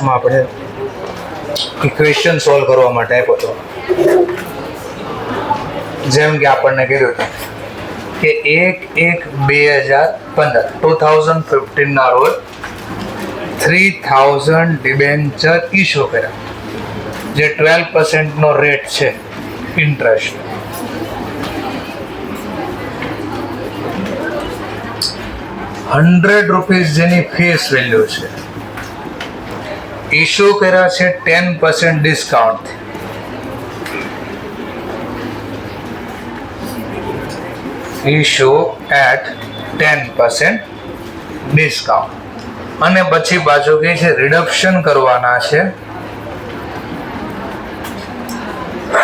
ક્લાસમાં આપણે equation solve કરવા માટે આપ્યો હતો. જેમ કે આપણને કીધું હતું કે 1/1/2015 રોજ 3000 ડિબેન્ચર ઇશ્યુ કર્યા, જે 12% નો રેટ છે ઇન્ટરેસ્ટ. ₹100 જેની ફેસ વેલ્યુ છે, ઇશ્યુ કર્યા છે 10% ડિસ્કાઉન્ટ. Issue at 10% discount. અને પછી પાછું કે છે રિડક્શન કરવાના છે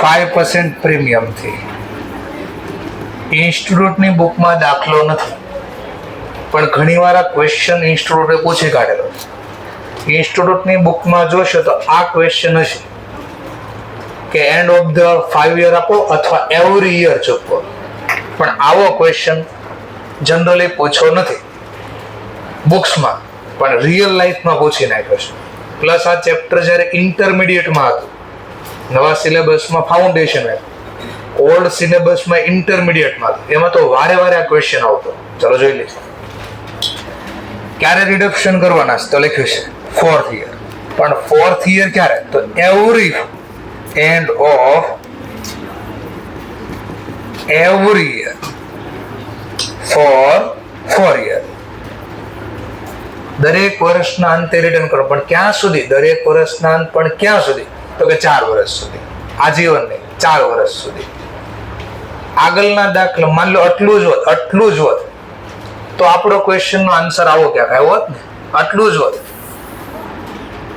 5% પ્રીમિયમથી. ઇન્સ્ટિટ્યૂટની બુકમાં દાખલો નથી, પણ ઘણીવાર આ ક્વેશ્ચન ઇન્સ્ટિટ્યૂટે પૂછી કાઢેલો છે. ઇન્સ્ટિટ્યૂટની બુકમાં જોશો તો આ ક્વેશ્ચન હશે કે એન્ડ ઓફ ધ 5 યર આપો અથવા એવરી યર ચૂકવો. પણ આવો ક્વેશ્ચન જનરલી પૂછો નથી બુક્સમાં, પણ રિયલ લાઈફમાં પૂછી નાખ્યો છે. પ્લસ આ ચેપ્ટર જ્યારે ઇન્ટરમીડિયેટમાં હતું, નવા સિલેબસમાં ફાઉન્ડેશન હતું, ઓલ્ડ સિલેબસમાં ઇન્ટરમીડિયેટમાં હતું, એમાં તો વારે વારે આ ક્વેશ્ચન આવતો. ચલો જોઈ લઈશું. ક્યારે રિડક્શન કરવાના છે તો લખ્યું છે 4th યર. પણ 4th યર ક્યારે? તો every end of every year for 4 year. દરેક વર્ષના અંતે રિટર્ન કરો. પણ ક્યાં સુધી? દરેક વર્ષના અંત પણ ક્યાં સુધી? તો કે 4 વર્ષ સુધી. આજીવન નહીં, 4 વર્ષ સુધી. આગળના દાખલા માન લો આટલું જ હોત તો આપણો ક્વેશ્ચન નો આન્સર આવો ક્યાંક આવ્યો હોત ને. આટલું જ હોત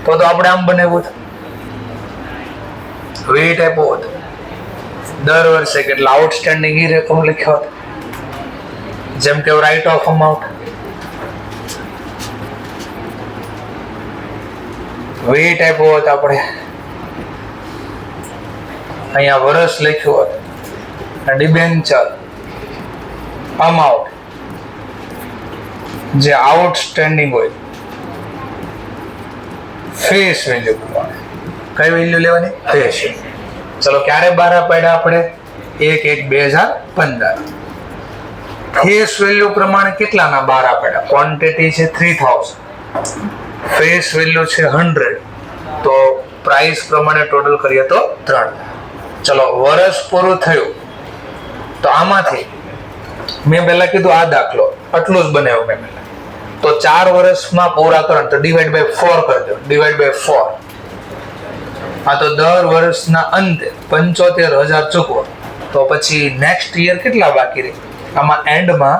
તો આપણે આમ બનાવ્યું હોત, વેટ આપ્યો હોત, દર વર્ષે કેટલા આઉટસ્ટેન્ડિંગ ઈ રકમ લખ્યો હોત, જેમ કે રાઇટ ઓફ અમાઉન્ટ, વેટ આપ્યો હોત, આપણે અહીંયા વર્ષ લખ્યું હોત, ડિબેન્ચર અમાઉન્ટ જે આઉટસ્ટેન્ડિંગ હોય, ફેસ વેલ્યુ પ્રમાણે. કઈ વેલ્યુ લેવાની? ફેસ. ચલો ક્યારે બારા પાડ્યા આપણે? 1/1/2015. ફેસ વેલ્યુ પ્રમાણે કેટલાના બારા પાડ્યા? ક્વોન્ટિટી છે 3000, ફેસ વેલ્યુ છે 100, તો પ્રાઇસ પ્રમાણે ટોટલ કરીએ તો 3. ચલો વર્ષ પૂરું થયું તો આમાંથી મેં પહેલા કીધું આ દાખલો આટલું જ બનાવ્યો મેં પહેલા, તો 4 વર્ષમાં પૂરા કરો તો ડિવાઈડ બાય 4 કરજો. Divide by 4. આ તો દર વર્ષના અંતે 75000 ચૂકવો. તો પછી નેક્સ્ટ યર કેટલા બાકી રહે? આમાં એન્ડમાં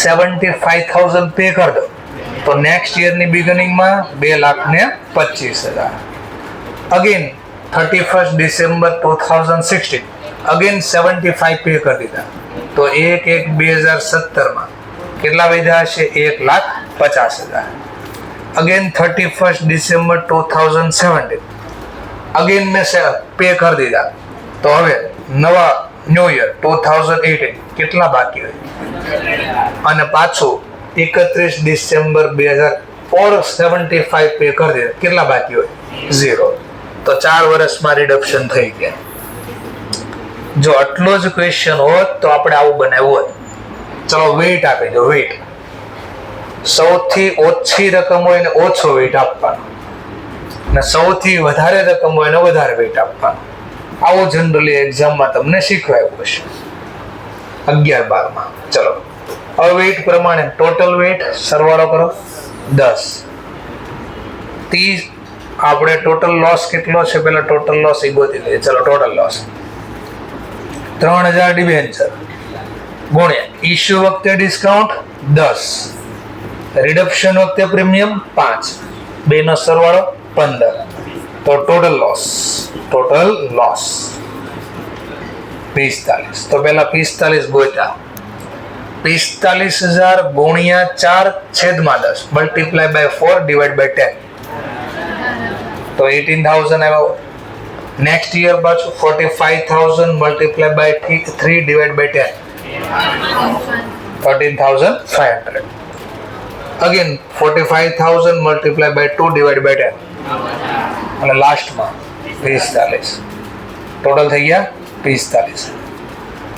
75000 પે કરી દો, તો નેક્સ્ટ યરની બિગિનિંગમાં 2,25,000. Again 31st December 2016 again 75 pay કરી દીધા, તો 1/1/2017 કેટલા વધ્યા હશે? 1,50,000. અગેન 31st December 2017 અગેન મેં પે કરી દીધા, તો હવે નવા ન્યુ યર 2018 કેટલા બાકી હોય? અને પાછું 31 ડિસેમ્બર 2075 પે કરી દીધા, કેટલા બાકી હોય? 0. તો 4 વર્ષમાં રિડક્શન થઈ ગયા. જો આટલો જ ક્વેશ્ચન હોત તો આપણે આવું બનાવ્યું હોત. ચલો વેટ આપી દો. વેટ સૌથી ઓછી રકમ હોય ને ઓછો વેટ આપવાનો, ને સૌથી વધારે રકમ હોય ને વધારે વેટ આપવાનો. આવું જનરલી એક્ઝામમાં તમને શીખવાયું હશે 11-12માં. ચલો હવે વેટ પ્રમાણે ટોટલ વેટ સરવાળો કરો 10. 30 આપણે ટોટલ લોસ કેટલો છે પેલા ટોટલ લોસ એ ગોતી લઈએ. ચલો ટોટલ લોસ 3000 ડિબેન્ચર ગુણ્યા ઇશ્યુ વખતે ડિસ્કાઉન્ટ 10, રિડક્શન વખતે પ્રીમિયમ 5, બેનો સરવાળો 15. તો ટોટલ લોસ 45. તો પેલા 45 ગોત્યા. 45,000 ગુણ્યા 4 છેદમાં 10 મલ્ટીપ્લાય બાય 4 ડિવાઈડ બાય 10, તો 18,000 આવ્યો. નેક્સ્ટ યર પાછું 45,000 multiply by 3 divide by 10, 13,500. Again 45,000 multiply by 2 divide by 10, અને લાસ્ટમાં 45. ટોટલ થઈ ગયા 45.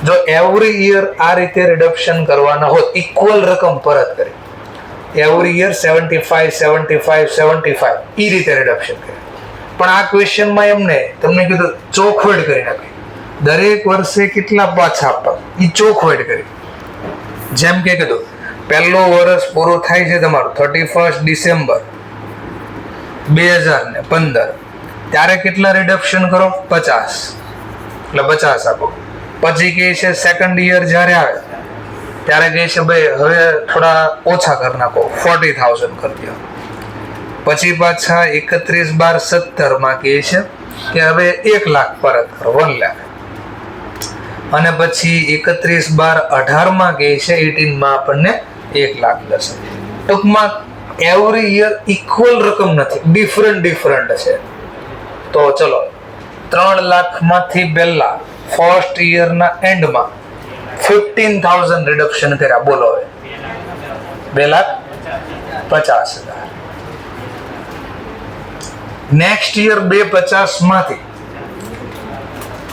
જો એવરી યર આ રીતે રિડક્શન કરવાના હોત, ઇક્વલ રકમ પરત કરી, એવરી યર 75 75 75 એ રીતે રિડક્શન કરે. પણ આ ક્વેશ્ચનમાં એમને તમને કીધું ચોખવટ કરી નાખી, દરેક વર્ષે કેટલા પાછા આપવા એ ચોખવટ કરી. જેમ કે કીધું પહેલો વર્ષ પૂરું થાય છે તમારું 31 ડિસેમ્બર 2015, ત્યારે કેટલા રિડક્શન કરો? 50, એટલે 50 આપો. પછી કહે છે સેકન્ડ યર જ્યારે આવે ત્યારે કહે છે ભાઈ હવે થોડા ઓછા કરી નાખો, 40,000 કરી દો. પછી પાછા 31/12/17 કહે છે કે હવે 1 લાખ પરત કરો, 1 લાખ. અને પછી 31/12/18 કહે છે 18 આપણને 1 લાખ દસ. ટૂંકમાં એવરી યર ઇક્વલ રકમ નથી, ડિફરન્ટ છે. તો ચલો 3 લાખમાંથી પહેલા ફર્સ્ટ યરના એન્ડમાં 15,000 રિડક્શન કર્યા. બોલો હવે 2,50,000. નેક્સ્ટ યર 250 માંથી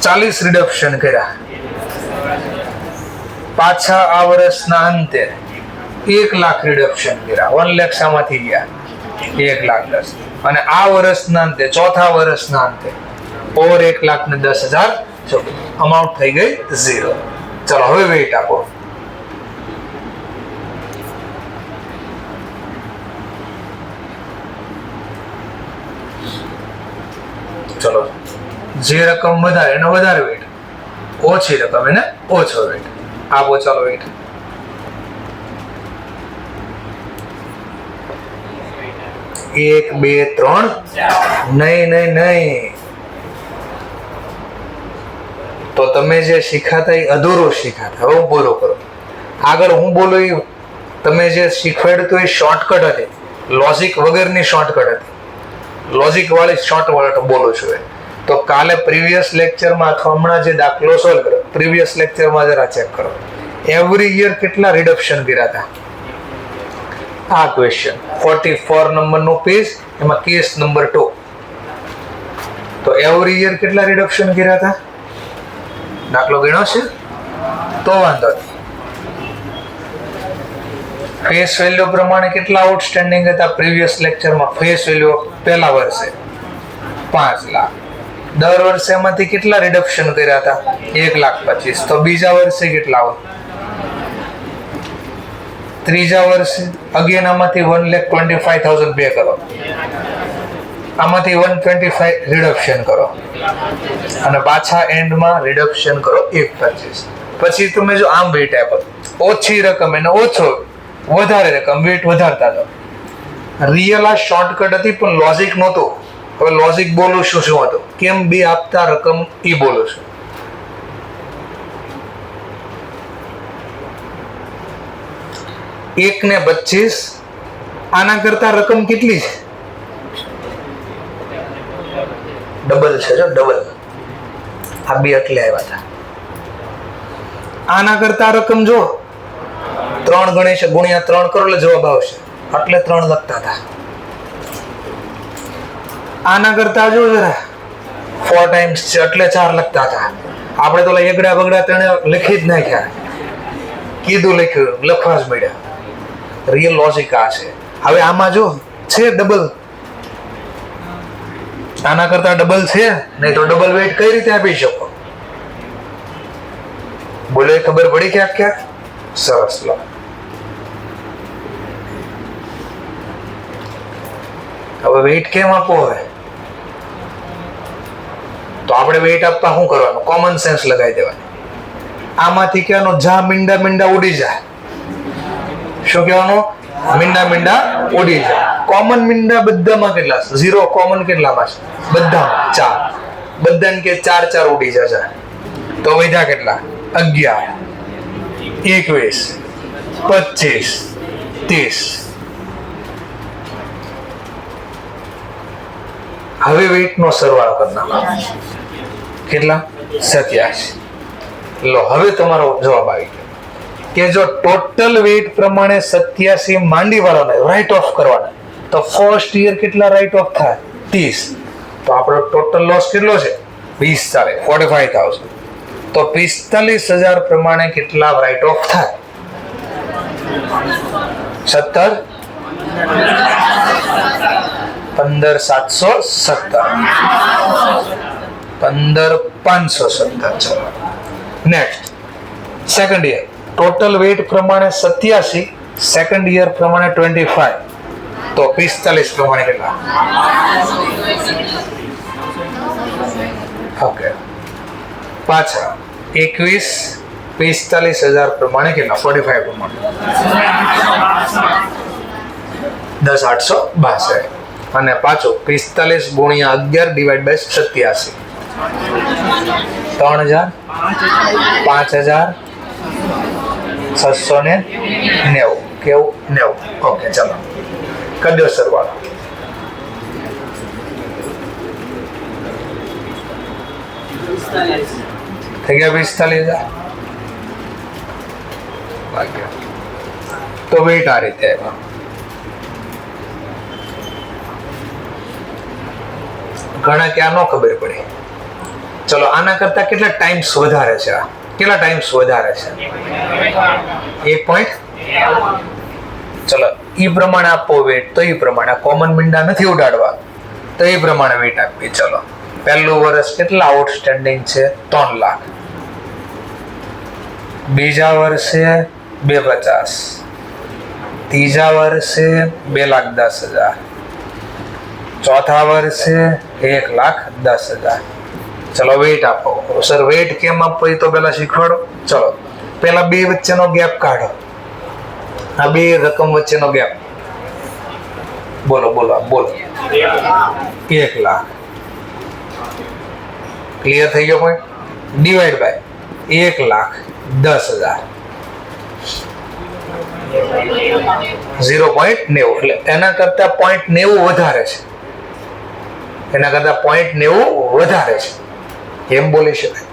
40 રિડક્શન કર્યા. પાછા આ વર્ષના અંતે 1 લાખ રિડક્શન કર્યા. 1 લાખ શામાંથી ગયા? 1,10,000. અને આ વર્ષના અંતે, ચોથા વર્ષના અંતે ઓર 1,10,000 અમાઉન્ટ થઈ ગઈ 0. ચલો હવે વેઇટ આપો. ચલો જે રકમ વધારે એનો વધારે વેઇટ, ઓછી રકમ એને ઓછો વેઇટ આપો. ચાલો વેઇટ. એક, બે, ત્રણ. નહીં. તો તમે જે શીખાતા એ અધૂરું શીખાતા. હવે હું બોલો કરો. આગળ હું બોલું એ તમે જે શીખવાડ્યું એ શોર્ટકટ હતી, લોજિક વગરની શોર્ટકટ હતી. લોજિક વાળી શોર્ટ બોલું છું. તો કાલે પ્રીવિયસ લેક્ચરમાં અથવા હમણાં જે દાખલો સોલ્વ કરો, પ્રીવિયસ લેક્ચરમાં જરા ચેક કરો. એવરી યર કેટલા રિડક્શન કર્યા હતા? આ ક્વેશ્ચન 44 નંબરનું પેજ, એમાં કેસ નંબર 2. તો એવરી યર કેટલા રિડક્શન કર્યા હતા? દાખલો ગણ્યો છે તો વાંધો નહીં. ફેસ વેલ્યુ પ્રમાણે કેટલા આઉટસ્ટેન્ડિંગ હતા પ્રીવિયસ લેક્ચરમાં? ફેસ વેલ્યુ પહેલા વર્ષે 5 લાખ. દર વર્ષે એમાંથી કેટલા રિડક્શન કર્યા હતા? 1,25,000. તો બીજા વર્ષે કેટલા હોય? ત્રીજા વર્ષે અગેન આમાંથી 1,25,000 પે કરો, આમાંથી 125 રિડક્શન કરો, અને પાછા એન્ડમાં રિડક્શન કરો 1,25,000. પછી તમે જો આમ વેટ આપો, ઓછી રકમ એને ઓછો, વધારે રકમ વેટ વધારતા જાઓ. રિયલ આ શોર્ટકટ હતી પણ લોજિક નહોતું. હવે લોજિક બોલું શું હતું, કેમ બે આપતા રકમ એ બોલું છું. 1 ને 25, આના કરતા રકમ કેટલી છે? ડબલ છે. જો ડબલ, આ બે એટલે આવ્યા હતા. આના કરતા રકમ જો 3 ગણે છે, ગુણ્યા 3 કરો એટલે જવાબ આવશે. એટલે 3 લખતા હતા. આના કરતા જો જરા 4 ટાઈમ્સ છે એટલે 4 લખતા હતા. આપણે તો એકડા બગડા 3 લખી જ નાખ્યા, કીધું લખ્યું, લખવા જ મળ્યા. રિયલ લોજિક આ છે. હવે આમાં જો છે ડબલ, આના કરતા ડબલ છે, નહીં તો ડબલ વેઇટ કઈ રીતે આપી શકો? બોલે ખબર પડી ક્યાંક ક્યાંક? સરસ. લો હવે વેઇટ કેમ આપવો? હવે તો આપણે વેઇટ આપવા શું કરવાનું? કોમન સેન્સ લગાવી દેવાનું. આમાંથી કહેવાનું જા મીંડા ઉડી જાય. શું કહેવાનું? મીંડા ઉડી જાય. કોમન મીંડા બધામાં કેટલા? 0 કોમન કેટલામાં છે? બધામાં 4. બધાને કે 4 ઉડી જશે. તો વધ્યા કેટલા? 11, 21, 25, 30. હવે વેઇટ નો સરવાળો કરી નાખો. કેટલા? 87. લો હવે તમારો જવાબ આવી ગયો કે જો ટોટલ વેઇટ પ્રમાણે 87 માંડી વાળાને રાઇટ ઓફ કરવાના, તો ફર્સ્ટ યર કેટલા રાઇટ ઓફ થાય? 30, તો આપણો ટોટલ લોસ કેટલો છે 45,000. તો 45,000 પ્રમાણે કેટલા રાઇટ ઓફ થાય? 17, 15,770, 15,570. ચલો next, second year total weight પ્રમાણે 87, સેકન્ડ યર પ્રમાણે 25, તો 45 પ્રમાણે કેટલા? ઓકે, પાછા 21, 45,000 પ્રમાણે કેટલા? 45 પ્રમાણે 10,862, અને પાછું 45 ગુણ્યા 11 ડિવાઈડ બાય 87, 3,000, 5,690. કેવું? 90. ઓકે, ચલો કરી દો સરવાળો. થઈ ગયા 45,000. તો વેટ આ રીતે આવ્યા. ઘણા ક્યાં ન ખબર પડી. ચલો આના કરતા કેટલા ટાઈમ્સ વધારે છે? કેટલા ટાઈમ્સ વધારે છે? 1 પોઈન્ટ. ચલો ઈ પ્રમાણે આપો વેટ, તો ઈ પ્રમાણે કોમન મીંડા નથી ઉડાડવા, તો એ પ્રમાણે વેટ આપી. ચલો પહેલું વર્ષ કેટલા આઉટસ્ટેન્ડિંગ છે? 3 લાખ. બીજા વર્ષે 250, ત્રીજા વર્ષે 2,10,000, ચોથા વર્ષે 1,10,000. ચલો વેટ આપો. સર વેટ કેમ આપો એ તો પેલા શીખવાડો. ચલો પેલા બે વચ્ચેનો ગેપ કાઢો. આ બે રકમ વચ્ચેનો ગેપ બોલો બોલો બોલો. 1 લાખ. ક્લિયર થઈ ગયો પોઈન્ટ? Divide by 1,10,000, 0.90. એટલે એના કરતા 0.90 વધારે છે. એના કરતા 0.90 વધારે છે એમ બોલી શકાય.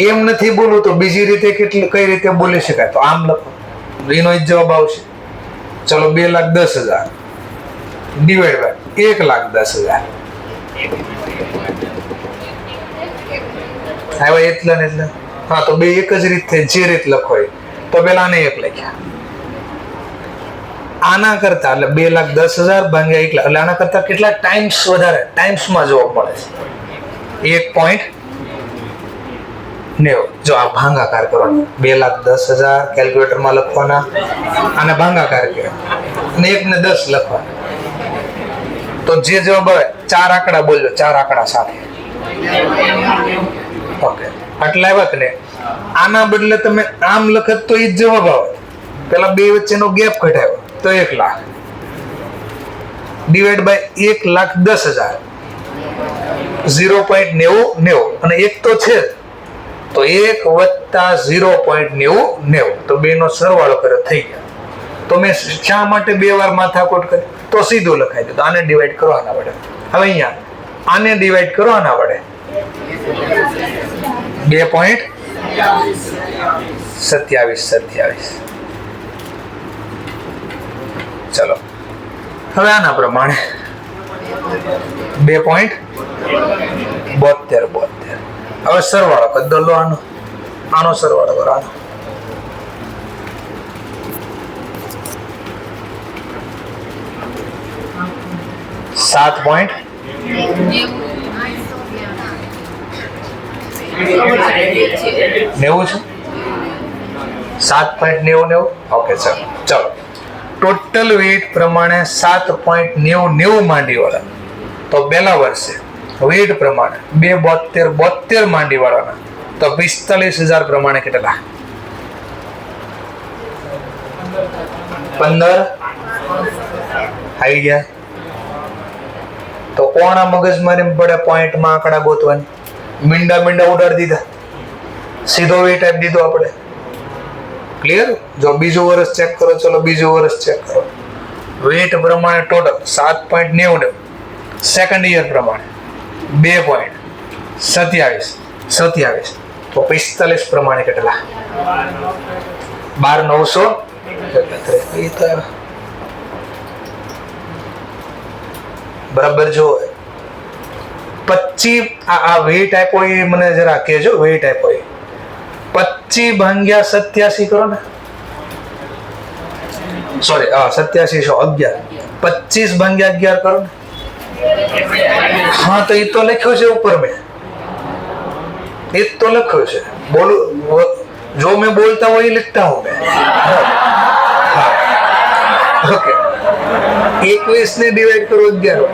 એમ નથી બોલવું તો બીજી રીતે કેટલી કઈ રીતે બોલી શકાય? તો આમ લખો, એનો જ જવાબ આવશે. ચલો 2,10,000 ડિવાઈડ બાય 1,10,000. આવ્યા એટલા ને એટલા. હા, તો બે એક જ રીત થઈ. જે રીત લખો એ તો પેલા આને 1 લખ્યા. આના કરતા એટલે 2,10,000 ભાગ્યા 1 લાખ, એટલે આના કરતા કેટલા ટાઈમ્સ વધારે? ટાઈમ્સમાં જવાબ મળે છે 1.90. જો આ ભાંગાકાર કરવાનો, 2,10,000 કેલ્ક્યુલેટરમાં લખવાના, અને ભાંગાકાર કર્યો અને 1 ને 10 લખવાના. તો જે જવાબ આવે 4 આંકડા બોલજો, 4 આંકડા સાથે. ઓકે, આટલા આવ્યા કે નહીં? આના બદલે તમે આમ લખત તો એ જ જવાબ આવે. પેલા બે વચ્ચેનો ગેપ ઘટાડ્યો તો 1 લાખ ડિવાઈડ બાય 1,10,000, 0.90, અને 1 તો છે તો 1 વત્તા 0.90, તો બેનો સરવાળો કર્યો થઈ ગયા. તો મેં શા માટે 2 વાર માથાકૂટ કરી? તો સીધું લખાઈ દીધું. આને ડિવાઈડ કરો આના વડે. હવે અહીંયા આને ડિવાઈડ કરો આના વડે. 2.27. ચલો હવે આના પ્રમાણે 2.72. હવે સરવાળો કરી દો. આનો સરવાળો કરો. આનો 7.90 છે. 7.90. Okay sir. ચલો ટોટલ વેટ પ્રમાણે 7.90 માંડી વાળા, તો પહેલા વર્ષે વેટ પ્રમાણે 2.72 માંડી વાળાના, તો 45,000 પ્રમાણે કેટલા? 15 આવી ગયા. તો કોણા મગજમારી પડે પોઈન્ટમાં આંકડા ગોતવાની? મીંડા ઉડાડી દીધા, સીધો વેટ આપી દીધો આપણે. ક્લિયર? જો બીજું વર્ષ ચેક કરો. ચલો બીજું વર્ષ ચેક કરો. વેટ પ્રમાણે ટોટલ 7.90, સેકન્ડ યર પ્રમાણે 2.27, તો 45 પ્રમાણે કેટલા? 12,900. બરાબર જો 25 આ વેટ આપ્યો એ મને જરા કહેજો. વેટ આપ્યો એ 25 ભાગ્યા 87 કરો ને, સોરી 8711, 25 ભાગ્યા 11 કરો ને. હા તો એ તો લખ્યું છે ઉપર, મેં એ તો લખ્યું છે. બોલું જો મેં બોલતા હોય એ लिखता हूं मैं. ओके 21 ने डिवाइड करो 11,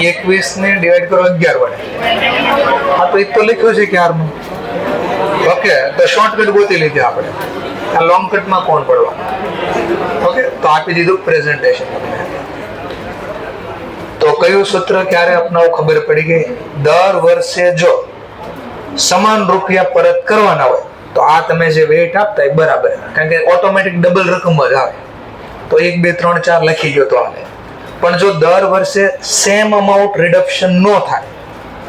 21 ने डिवाइड करो 11 वडे. હા તો એ તો લખ્યું છે ક્યારનું. ઓકે તો શોર્ટકટ ગોતી લીધી આપણે. આ લોંગ કટમાં કોણ પડવાનું. ઓકે તો આપી દીધું પ્રેઝન્ટેશન. તો કયું સૂત્ર ક્યારે અપનાવવું ખબર પડી ગઈ. દર વર્ષે જો સમાન રૂપિયા પરત કરવાના હોય તો આ તમે જે વેટ આપતા એ બરાબર, કારણ કે ઓટોમેટિક ડબલ રકમ જ આવે. તો 1 2 3 4 લખી ગયો તો આને. પણ જો દર વર્ષે સેમ અમાઉન્ટ રિડક્શન ન થાય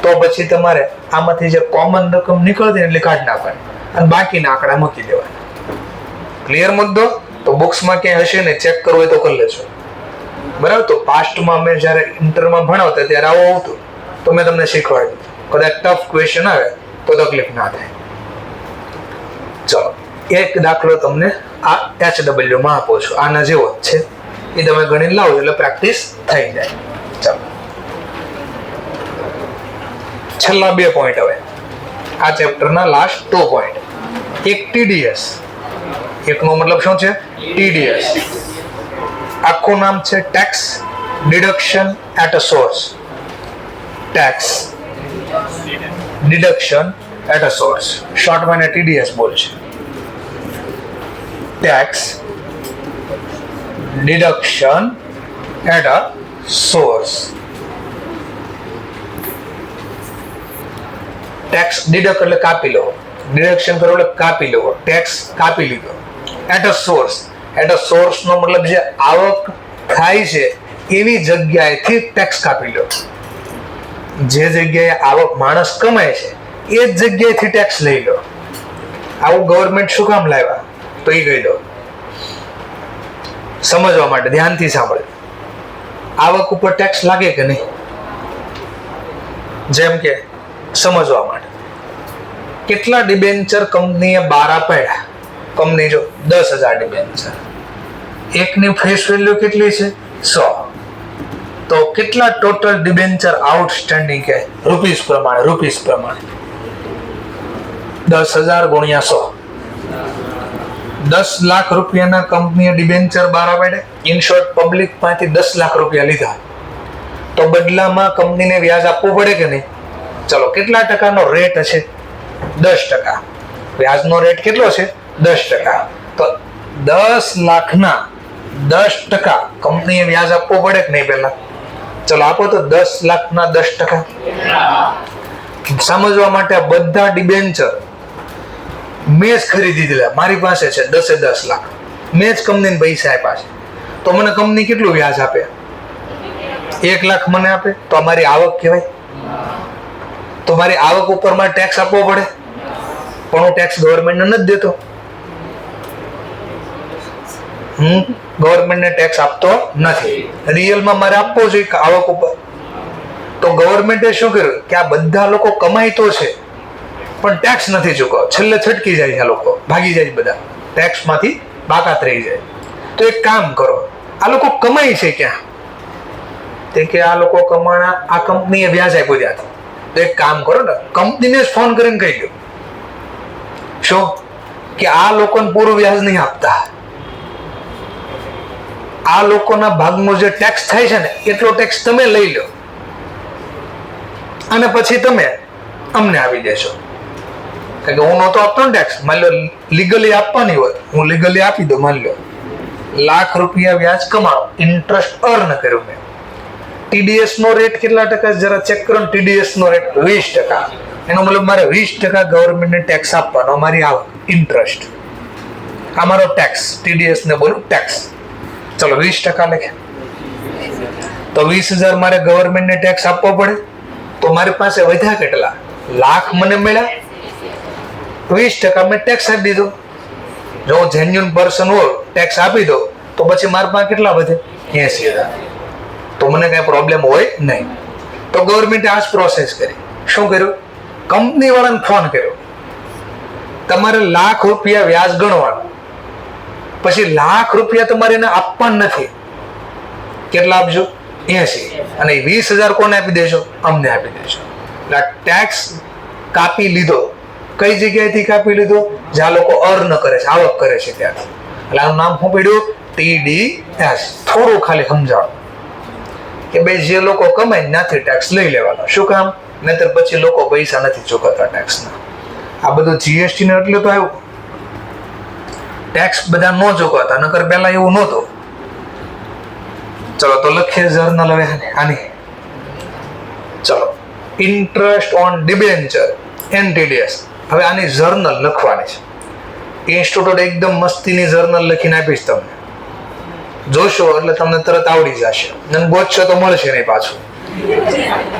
તો પછી તમારે આમાંથી જે કોમન રકમ નીકળતી એટલે કાઢી નાખવાની અને બાકીના આંકડા મૂકી દેવાના. ક્લિયર મુદ્દો. તો બુક્સમાં ક્યાંય હશે ને ચેક કરવું હોય તો કરી લેજો. બરાબર. તો પાસ્ટમાં અમે જ્યારે ઇન્ટરમાં ભણાવતા ત્યારે આવું આવતું તો મેં તમને શીખવાડ્યું. કદાચ ટફ ક્વેશ્ચન આવે તો તકલીફ ના થાય. ચલો એક દાખલો તમને આ HW માં આપો છો, આના જેવો જ છે. એ તમે ગણી લાવો એટલે પ્રેક્ટિસ થઈ જાય. ચલો છેલ્લા 2 પોઈન્ટ. હવે આ ચેપ્ટરના લાસ્ટ 2 પોઈન્ટ. એક TDS. એકનો મતલબ શું છે? TDS. આખું નામ છે tax deduction at a source. Tax deduction at a source. શોર્ટમાં TDS બોલશે. Tax deduction at a source. Tax deduct એટલે કાપી લો, ડિડક્શન કરો એટલે કાપી લો. ટેક્સ કાપી લીધો. At a source. At a source નો મતલબ જે આવક થાય છે એવી જગ્યાએથી ટેક્સ કાપી લો. જે જગ્યાએ આવક માણસ કમાય છે એ જ જગ્યાએથી ટેક્સ લઈ લો. આવું ગવર્મેન્ટ શું કામ લાવ્યા તો એ કહી દો સમજવા માટે. ધ્યાનથી સાંભળો. આવક ઉપર ટેક્સ લાગે કે નહીં? જેમ કે સમજવા માટે, કેટલા ડિબેન્ચર કંપનીએ બહાર પાડ્યા? કંપની જો 10,000 ડિબેન્ચર, એકની ફેસ વેલ્યુ કેટલી છે? 100. તો કેટલા ટોટલ ડિબેન્ચર આઉટસ્ટેન્ડિંગ કે રૂપીસ પ્રમાણે? 10,000 ગુણ્યા 100. 10 લાખ રૂપિયાના કંપનીએ ડિબેન્ચર બહાર પાડ્યા. ઇન શોર્ટ પબ્લિક માંથી 10 લાખ રૂપિયા લીધા. તો બદલામાં કંપનીને વ્યાજ આપવું પડે કે નહીં? ચલો કેટલા ટકાનો રેટ હશે? 10%. વ્યાજનો રેટ કેટલો છે? 10%. તો 10 લાખના 10% કંપનીએ વ્યાજ આપવું પડે કે નહીં પહેલા? ચલો આપો તો 10 લાખના 10%. સમજવા માટે બધા ડિબેન્ચર મેં જ ખરીદી દીધા. મારી પાસે છે 10 લાખ, મેં જ કંપનીને પૈસા આપ્યા છે. તો મને કંપની કેટલું વ્યાજ આપે? 1 લાખ મને આપે તો અમારી આવક કહેવાય. તો મારી આવક ઉપર મારે ટેક્સ આપવો પડે, પણ હું ટેક્સ ગવર્મેન્ટને નથી દેતો. હું ગવર્મેન્ટને ટેક્સ આપતો નથી. રિયલમાં મારે આપવો જોઈએ આવક ઉપર. તો ગવર્મેન્ટે શું કર્યું કે આ બધા લોકો કમાય તો છે પણ ટેક્સ નથી ચૂકવો. છેલ્લે છટકી જાય છે, આ લોકો ભાગી જાય, બધા ટેક્સમાંથી બાકાત રહી જાય. તો એક કામ કરો, આ લોકો કમાય છે ક્યાં? તે કે આ લોકો કમાણા આ કંપનીએ વ્યાજ આપ્યું ત્યાંથી. તો એક કામ કરો ને, કંપનીને જ ફોન કરીને કહી દો શું કે આ લોકોને પૂરું વ્યાજ નહીં આપતા. આ લોકોના ભાગનો જે ટેક્સ થાય છે ને એટલો ટેક્સ તમે લઈ લો અને પછી તમે અમને આપી દેશો. કારણ કે હું નહોતો આપતો ને ટેક્સ. માની લો લીગલી આપવાની હોય, હું લીગલી આપી દઉં. માની લો લાખ રૂપિયા વ્યાજ કમાણો, ઇન્ટરેસ્ટ અર્ન કર્યું મેં. TDS નો રેટ કેટલા ટકા જરા ચેક કરો. TDS નો રેટ 20%. એનો મતલબ મારે 20% ગવર્મેન્ટને ટેક્સ આપવાનો. અમારી આવક ઇન્ટરેસ્ટ, અમારો ટેક્સ. TDS ને બોલું ટેક્સ. ચલો 20% લખે તો 20,000 મારે ગવર્મેન્ટને ટેક્સ આપવો પડે. તો મારી પાસે વધ્યા કેટલા? લાખ મને મળ્યા. 20% મેં ટેક્સ આપી દીધો. જો જેન્યુઅન પર્સન હોય ટેક્સ આપી દો તો પછી મારા પાસે કેટલા વધે? 80,000. તો મને કઈ પ્રોબ્લેમ હોય નહીં. તો ગવર્મેન્ટે આ જ પ્રોસેસ કરી. શું કર્યું? કંપની વાળાને ફોન કર્યો, તમારે ₹1,00,000 વ્યાજ ગણવાનું, પછી ₹1,00,000 તમારે એને આપવાના નથી. કેટલા આપજો? 80. અને 20,000 કોને આપી દેશો? અમને આપી દેશો. એટલે ટેક્સ કાપી લીધો. કઈ જગ્યાએથી કાપી લીધો? જ્યાં લોકો અર્ન કરે છે, આવક કરે છે ત્યાંથી. એટલે આનું નામ શું પડ્યું? TDS. થોડું ખાલી સમજાવો કે ભાઈ જે લોકો કમાય ત્યાંથી ટેક્સ લઈ લેવાનો. શું કામ? નહીતર પછી લોકો પૈસા નથી ચૂકવતા ટેક્સના. આ બધું જીએસટી ને એટલે તો આવ્યું. ટેક્સ બધા ન ચૂકવતા, નકર પહેલા એવું નહોતું. ચલો તો લખીએ જર્નલ હવે આની. ચલો, interest on debenture and TDS. હવે આની જર્નલ લખવાની છે. ઇન્સ્ટિટ્યૂટ એકદમ મસ્તીની જર્નલ લખીને આપીશ તમને. જોશો એટલે તમને તરત આવડી જશે. અને ગોતશો તો મળશે નહીં પાછું,